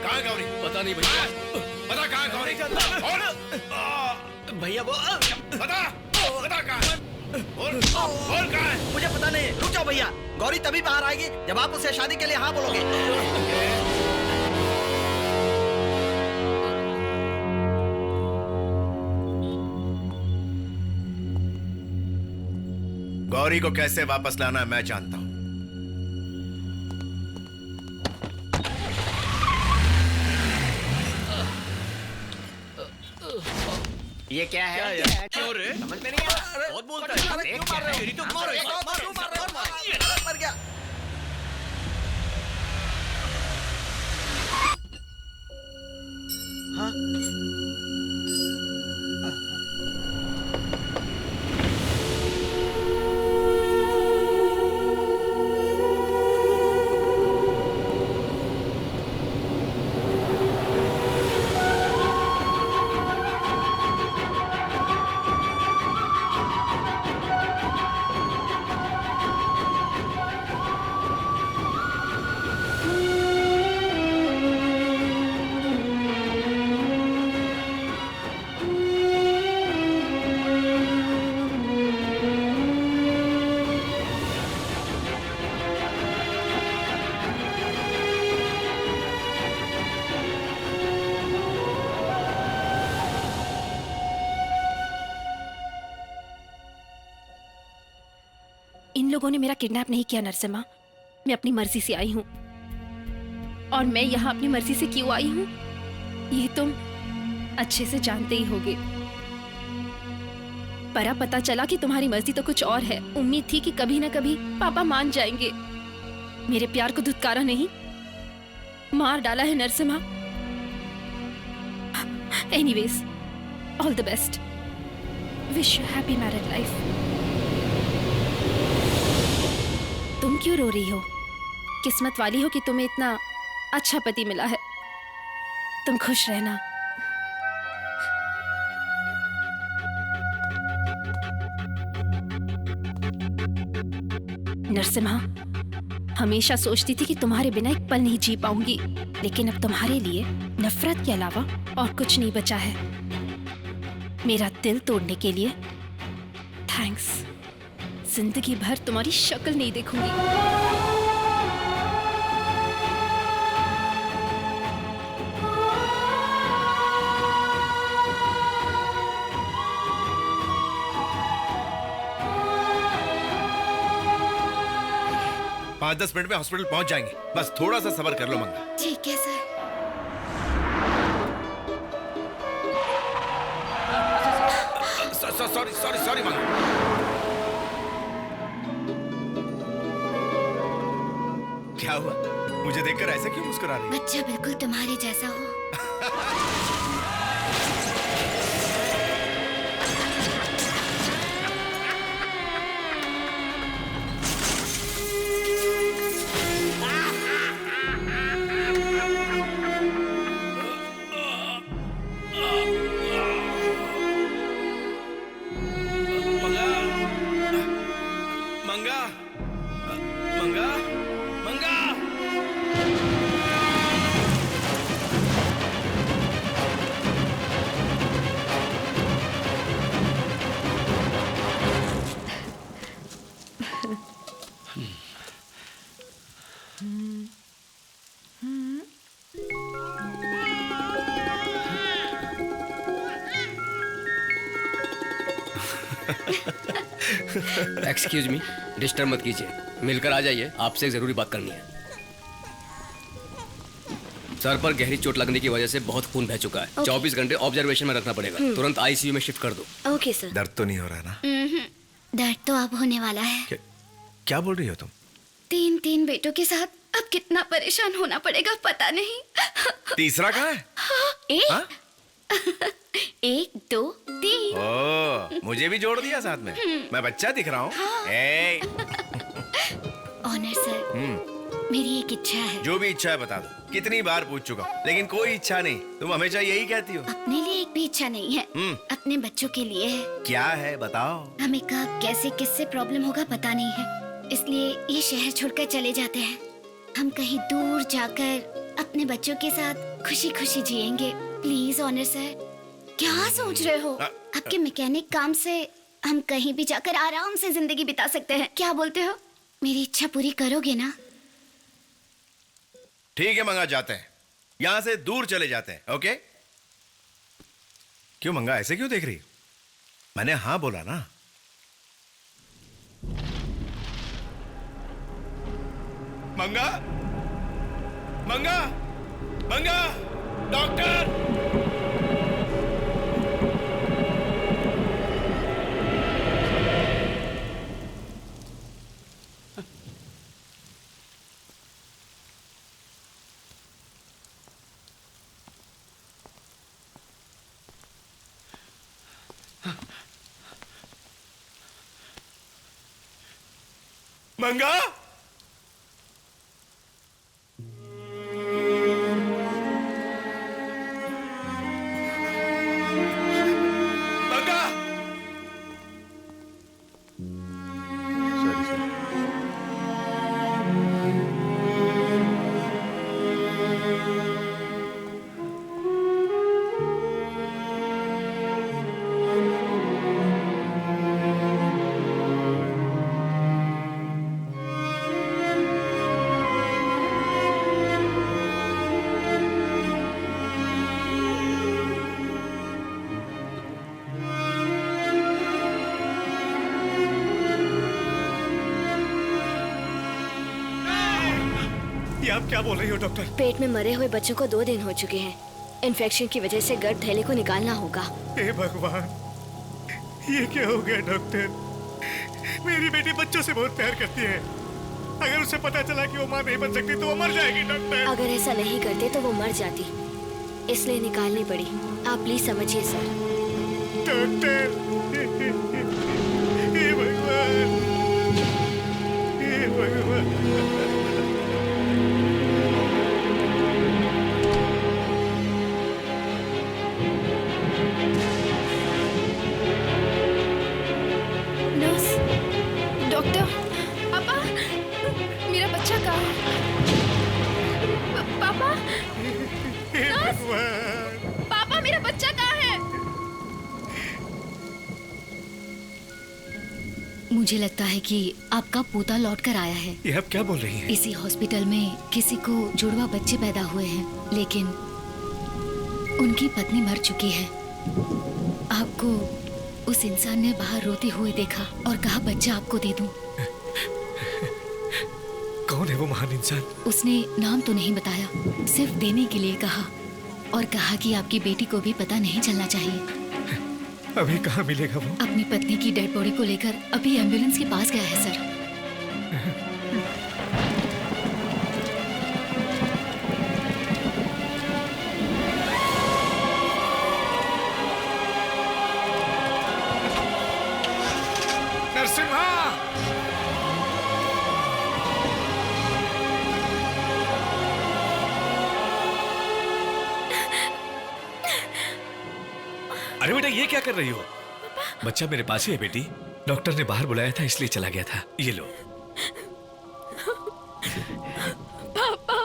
कहाँ है गौरी? पता नहीं भैया। बता कहाँ है गौरी? भैया वो बता कहाँ है? बोल कहाँ है? मुझे पता नहीं। रुक जाओ भैया, गौरी तभी बाहर आएगी जब आप उसे शादी के लिए हाँ बोलोगे। गौरी को कैसे वापस लाना है मैं जानता हूं। ये क्या है? क्यों रे? समझ में नहीं आ रहा। बहुत बोलता है। क्यों मार रहे हो? तेरी तो मारो। मर गया। हाँ? इन लोगों ने मेरा किडनैप नहीं किया नरसिम्हा, मैं अपनी मर्जी से आई हूँ। और मैं यहाँ अपनी मर्जी से क्यों आई हूँ ये तुम अच्छे से जानते ही होगे। पर अब पता चला कि तुम्हारी मर्जी तो कुछ और है। उम्मीद थी कि कभी ना कभी पापा मान जाएंगे। मेरे प्यार को धुतकारा नहीं, मार डाला है Narasimha. Anyways, all the best. Wish you happy married life. तुम क्यों रो रही हो? किस्मत वाली हो कि तुम्हें इतना अच्छा पति मिला है। तुम खुश रहना। नरसिम्हा, हमेशा सोचती थी कि तुम्हारे बिना एक पल नहीं जी पाऊंगी, लेकिन अब तुम्हारे लिए नफरत के अलावा और कुछ नहीं बचा है। मेरा दिल तोड़ने के लिए थैंक्स। जिंदगी भर तुम्हारी शक्ल नहीं देखूंगी। पाँच 10 मिनट में हॉस्पिटल पहुंच जाएंगे, बस थोड़ा सा सब्र कर लो मंगा। ठीक है सर। सॉरी मंगा। क्या हुआ? मुझे देखकर ऐसे क्यों मुस्कुरा रही है? बच्चा बिल्कुल तुम्हारे जैसा हो। मंगा, मंगा, मंगा। एक्सक्यूज मी, डिस्टर्ब मत कीजिए, मिलकर आ जाइए, आपसे एक जरूरी बात करनी है। सर पर गहरी चोट लगने की वजह से बहुत खून बह चुका है। 24 घंटे ऑब्जर्वेशन में रखना पड़ेगा। तुरंत आईसीयू में शिफ्ट कर दो। Okay sir. दर्द तो नहीं हो रहा ना? दर्द तो अब होने वाला है। क्या बोल रही हो तुम? 3 बेटों के साथ अब कितना परेशान होना पड़ेगा पता नहीं। तीसरा कहाँ है? एक 1 2 3। ओ, मुझे भी जोड़ दिया साथ में। मैं बच्चा दिख रहा हूँ। ऑनर सर, मेरी एक इच्छा है। जो भी इच्छा है बता दो। कितनी बार पूछ चुका हूँ, लेकिन कोई इच्छा नहीं। तुम हमेशा यही कहती हो। अपने लिए एक भी इच्छा नहीं है, अपने बच्चों के लिए है। क्या है बताओ। हमें कब कैसे किससे प्रॉब्लम होगा पता नहीं है, इसलिए ये शहर छोड़कर चले जाते हैं। हम कहीं दूर जाकर अपने बच्चों के साथ खुशी खुशी जिएंगे। प्लीज ऑनर सर, क्या सोच रहे हो? आपके मैकेनिक काम से हम कहीं भी जाकर आराम से जिंदगी बिता सकते हैं। क्या बोलते हो? मेरी इच्छा पूरी करोगे ना? ठीक है मंगा, जाते हैं। यहाँ से दूर चले जाते हैं। ओके? क्यों मंगा, ऐसे क्यों देख रही? मैंने हाँ बोला ना। मंगा, मंगा, मंगा, डॉक्टर! मंगा, मंगा। ये आप क्या बोल रही हो डॉक्टर? पेट में मरे हुए बच्चों को 2 दिन हो चुके हैं। इन्फेक्शन की वजह से गर्भ थैली को निकालना होगा। हे भगवान, ये क्या हो गया डॉक्टर? मेरी बेटी बच्चों से बहुत प्यार करती है। अगर उसे पता चला कि वो माँ नहीं बन सकती तो वो मर जाएगी डॉक्टर। अगर ऐसा नहीं करते तो वो मर जाती, इसलिए निकालनी पड़ी। आप प्लीज समझिए सर। डॉक्टर, हे भगवान, हे भगवान। डॉक्टर, पापा, मेरा बच्चा कहाँ है? पापा, पापा, मेरा बच्चा कहाँ है? मुझे लगता है कि आपका पोता लौट कर आया है। ये आप क्या बोल रही हैं? इसी हॉस्पिटल में किसी को जुड़वा बच्चे पैदा हुए हैं, लेकिन उनकी पत्नी मर चुकी है। आपको उस इंसान ने बाहर रोते हुए देखा और कहा बच्चा आपको दे दूं। कौन है वो महान इंसान? उसने नाम तो नहीं बताया, सिर्फ देने के लिए कहा और कहा कि आपकी बेटी को भी पता नहीं चलना चाहिए। अभी कहाँ मिलेगा वो? अपनी पत्नी की डेड बॉडी को लेकर अभी एम्बुलेंस के पास गया है सर। अरे बेटा ये क्या कर रही हो? बच्चा मेरे पास ही है बेटी। डॉक्टर ने बाहर बुलाया था इसलिए चला गया था। ये लो। पापा।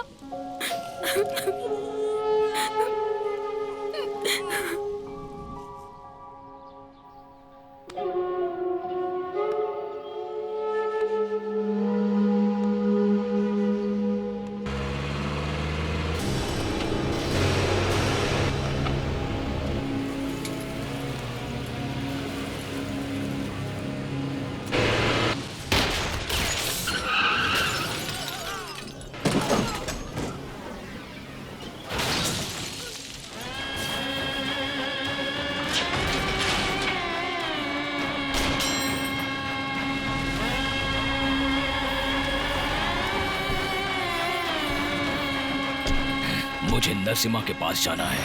मुझे नरसिम्हा के पास जाना है।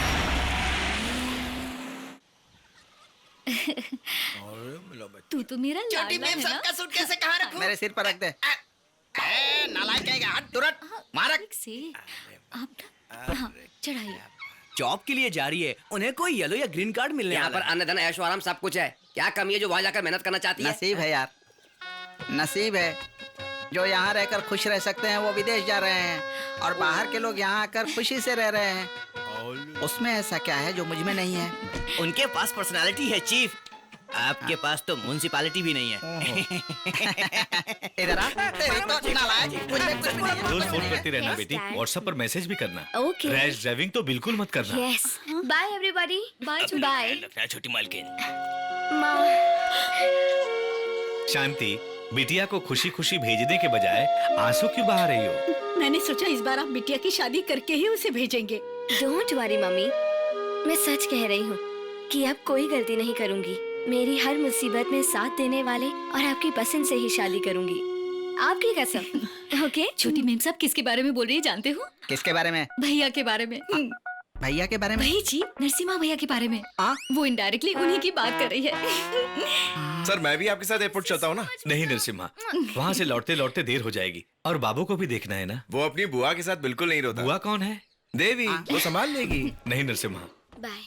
तू तो मेरा छोटी लाडला है मेम ना? सबका सूटकेस से कहाँ रखूं? मेरे सिर पर रख दे। नालायक कहेगा, हट तुरंत मारक से आप ना हाँ, चढ़ाइए। जॉब के लिए जा रही है, उन्हें कोई येलो या ग्रीन कार्ड मिलने यहाँ पर अन्न धन ऐशो आराम सब कुछ है। क्या कमी है जो वहाँ जाकर मेहनत करना चाहती है? नसीब है यार, नसीब है। जो यहाँ रहकर खुश रह सकते हैं वो विदेश जा रहे हैं, और बाहर के लोग यहाँ आकर खुशी से रह रहे हैं। उसमें ऐसा क्या है जो मुझ में नहीं है? उनके पास पर्सनालिटी है चीफ, आपके पास तो म्युनिसिपैलिटी भी नहीं है। इधर आ, तेरी तो नालायक, मुझ में कुछ भी नहीं है। रोज फोन करती रहना बेटी, व्हाट्सएप पर मैसेज भी करना। Okay. रैश ड्राइविंग तो बिल्कुल मत करना। Yes bye everybody. Bye bye छोटी मालकिन। माँ। शांति, बिटिया को खुशी खुशी भेजने के बजाय आंसू क्यों बहा रही हो? मैंने सोचा इस बार आप बिटिया की शादी करके ही उसे भेजेंगे। डोंट वरी मम्मी, मैं सच कह रही हूँ कि अब कोई गलती नहीं करूँगी। मेरी हर मुसीबत में साथ देने वाले और आपकी पसंद से ही शादी करूँगी, आपकी कसम। ओके? छोटी मेम साहब किसके बारे में बोल रही है जानते हो? किसके बारे में? भैया के बारे में। भैया के बारे में? वही जी, नरसिम्हा भैया के बारे में। वो इनडायरेक्टली उन्हीं की बात कर रही है। सर मैं भी आपके साथ एयरपोर्ट चलता हूँ ना? नहीं नरसिम्हा, वहाँ से लौटते लौटते देर हो जाएगी, और बाबू को भी देखना है ना। वो अपनी बुआ के साथ बिल्कुल नहीं रोता। बुआ कौन है? देवी, वो संभाल लेगी। नहीं नरसिम्हा। Bye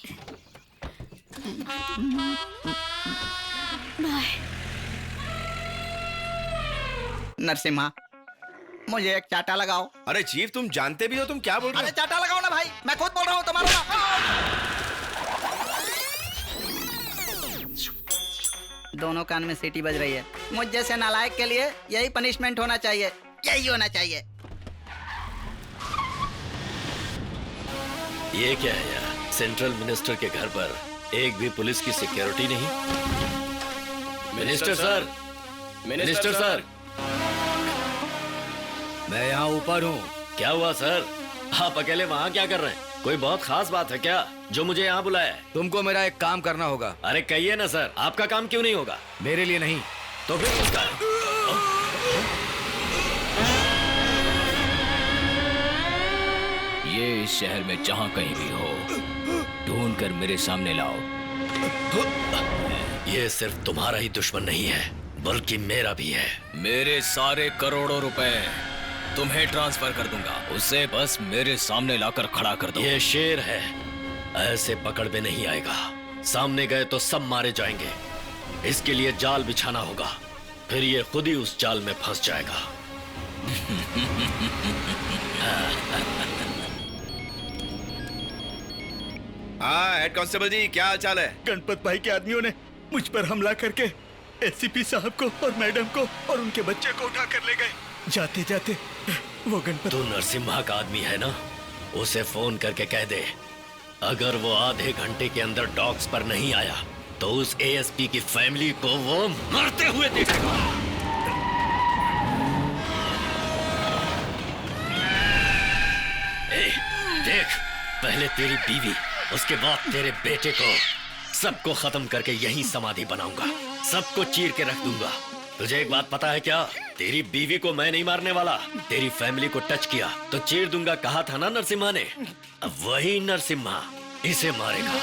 bye. नरसिम्हा, मुझे एक चाटा लगाओ। अरे चीफ तुम जानते भी हो तुम क्या बोल रहे हो? अरे चाटा लगाओ ना भाई, मैं खुद बोल रहा हूँ तुम्हारा। दोनों कान में सीटी बज रही है। मुझ जैसे नालायक के लिए यही पनिशमेंट होना चाहिए, यही होना चाहिए। ये क्या है यार, सेंट्रल मिनिस्टर के घर पर एक भी पुलिस की सिक्योरिटी नहीं। मिनिस्टर सर, मिनिस्टर सर, मैं यहाँ ऊपर हूँ। क्या हुआ सर? आप अकेले वहाँ क्या कर रहे हैं? कोई बहुत खास बात है क्या जो मुझे यहाँ बुलाया है? तुमको मेरा एक काम करना होगा। अरे कहिए ना सर, आपका काम क्यों नहीं होगा? मेरे लिए नहीं तो फिर किसका? ये इस शहर में जहाँ कहीं भी हो, ढूंढ कर मेरे सामने लाओ। ये सिर्फ तुम्हारा ही दुश्मन नहीं है, बल्कि मेरा भी है। मेरे सारे करोड़ों रुपए तुम्हें ट्रांसफर कर दूंगा, उसे बस मेरे सामने लाकर खड़ा कर दो। ये शेर है, ऐसे पकड़ में नहीं आएगा। सामने गए तो सब मारे जाएंगे। इसके लिए जाल बिछाना होगा, फिर ये खुद ही उस जाल में फंस जाएगा। हाँ हेड कांस्टेबल जी, क्या हाल चाल है? गणपत भाई के आदमियों ने मुझ पर हमला करके एससीपी साहब को और मैडम को और उनके बच्चे को उठा कर ले गए। जाते जाते वो गणपत। तू नरसिम्हा का आदमी है ना? उसे फोन करके कह दे, अगर वो आधे घंटे के अंदर डॉग्स पर नहीं आया तो उस एएसपी की फैमिली को वो मरते हुए देखेगा। देख, पहले तेरी बीवी, उसके बाद तेरे बेटे को, सबको खत्म करके यहीं समाधि बनाऊंगा। सबको चीर के रख दूंगा। तुझे एक बात पता है क्या? तेरी बीवी को मैं नहीं मारने वाला, तेरी फैमिली को टच किया तो चीर दूंगा, कहा था ना नरसिम्हा ने। अब वही नरसिम्हा इसे मारेगा।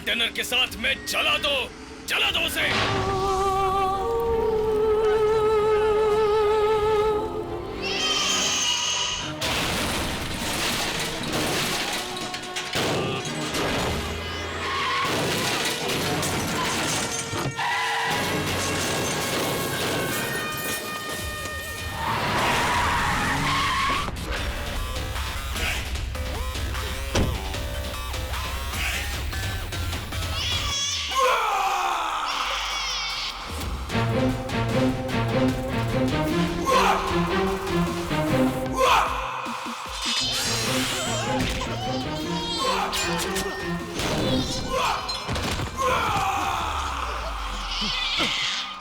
कंटेनर के साथ में जला दो उसे।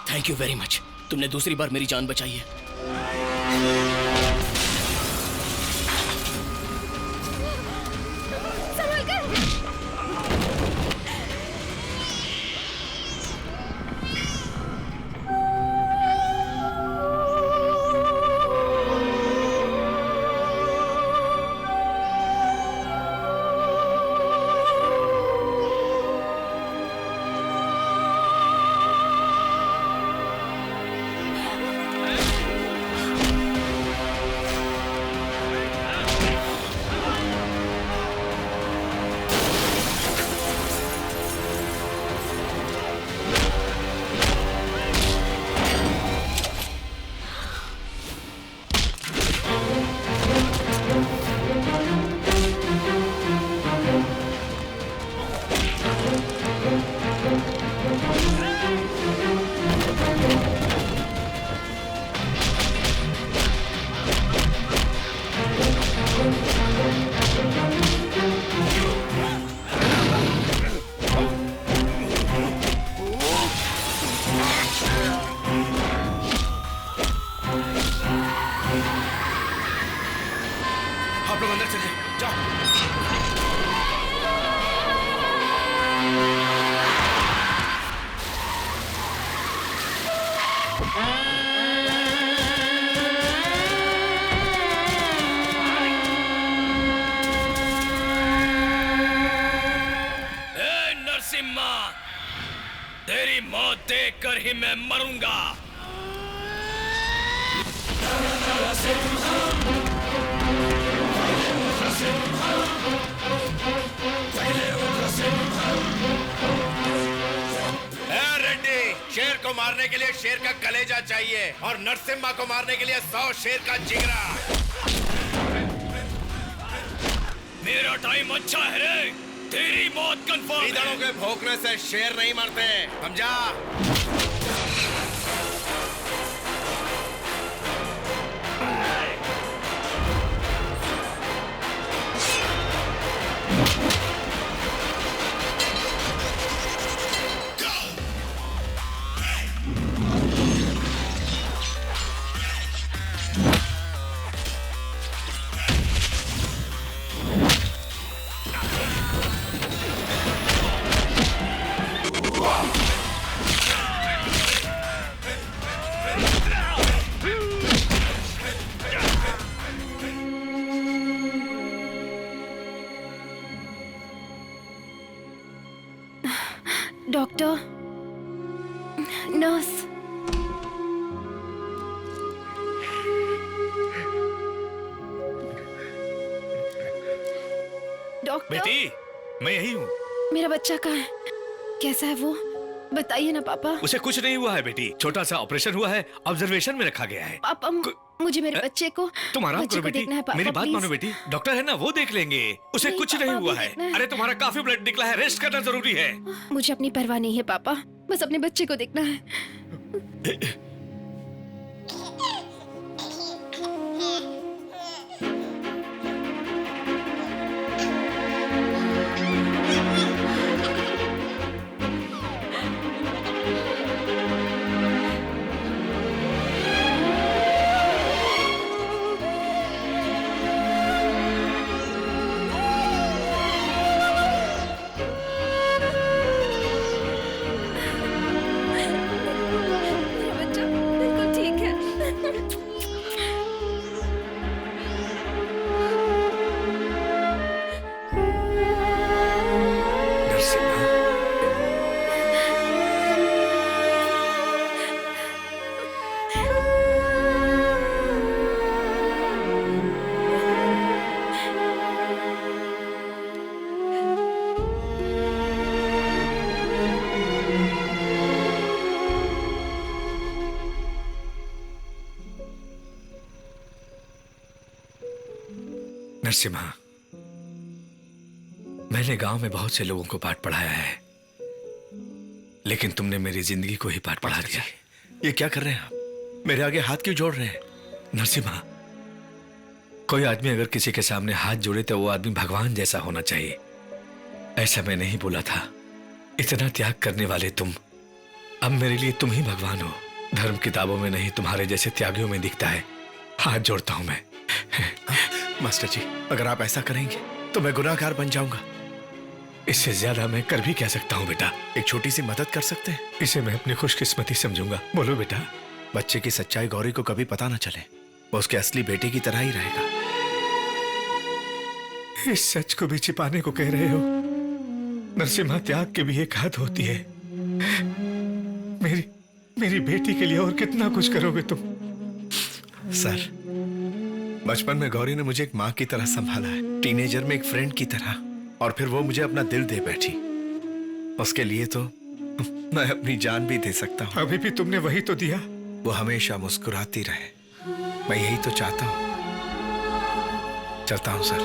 थैंक यू वेरी मच, तुमने दूसरी बार मेरी जान बचाई है। आप लोग अंदर चलिए, जाओ। नरसिम्हा, तेरी मौत देखकर ही मैं मरूंगा। रेड्डी, शेर को मारने के लिए शेर का कलेजा चाहिए और नरसिम्हा को मारने के लिए 100 शेर का जिगरा। मेरा टाइम अच्छा है रे, तेरी मौत कंफर्म। ईंधनों के भोंकने से शेर नहीं मरते, समझा? Doctor, nurse, doctor. बेटी, मैं यही हूँ। मेरा बच्चा कहाँ है? कैसा है वो? बताइए ना पापा। उसे कुछ नहीं हुआ है बेटी, छोटा सा ऑपरेशन हुआ है, ऑब्जर्वेशन में रखा गया है। पापा, मुझे मेरे बच्चे को तुम आराम करो बेटी, देखना है पापा, मेरी बात प्लीज। मानो बेटी, डॉक्टर है ना, वो देख लेंगे। उसे नहीं, कुछ नहीं पापा, हुआ अभी है। देखना है। अरे तुम्हारा काफी ब्लड निकला है, रेस्ट करना जरूरी है। मुझे अपनी परवाह नहीं है पापा, बस अपने बच्चे को देखना है। मेरा बच्चा नरसिम्हा, मैंने गांव में बहुत से लोगों को पाठ पढ़ाया है, लेकिन तुमने मेरी जिंदगी को ही पाठ पढ़ा दिया। ये क्या कर रहे हैं आप? मेरे आगे हाथ क्यों जोड़ रहे हैं? नरसिम्हा, कोई आदमी अगर किसी के सामने हाथ जोड़े तो वो आदमी भगवान जैसा होना चाहिए। ऐसा मैं नहीं बोला था। इतना त्याग करने वाले तुम, अब मेरे लिए तुम ही भगवान हो। धर्म किताबों में नहीं, तुम्हारे जैसे त्यागियों में दिखता है। हाथ जोड़ता हूं मैं। मास्टर जी, अगर आप ऐसा करेंगे तो मैं गुनाहगार बन जाऊंगा। इससे ज्यादा मैं कर भी क्या सकता हूँ बेटा? एक छोटी सी मदद कर सकते हैं? इसे मैं अपनी खुशकिस्मती समझूंगा। बोलो बेटा। बच्चे की सच्चाई गौरी को कभी पता ना चले, वो उसके असली बेटे की तरह ही रहेगा। इस सच को भी छिपाने को कह रहे हो? नरसिम्हा, त्याग की भी एक हद होती है। मेरी बेटी के लिए और कितना कुछ करोगे तुम? सर, बचपन में गौरी ने मुझे एक माँ की तरह संभाला है, टीनेजर में एक फ्रेंड की तरह, और फिर वो मुझे अपना दिल दे बैठी। उसके लिए तो मैं अपनी जान भी दे सकता हूँ। अभी भी तुमने वही तो दिया। वो हमेशा मुस्कुराती रहे, मैं यही तो चाहता हूँ। चलता हूँ सर।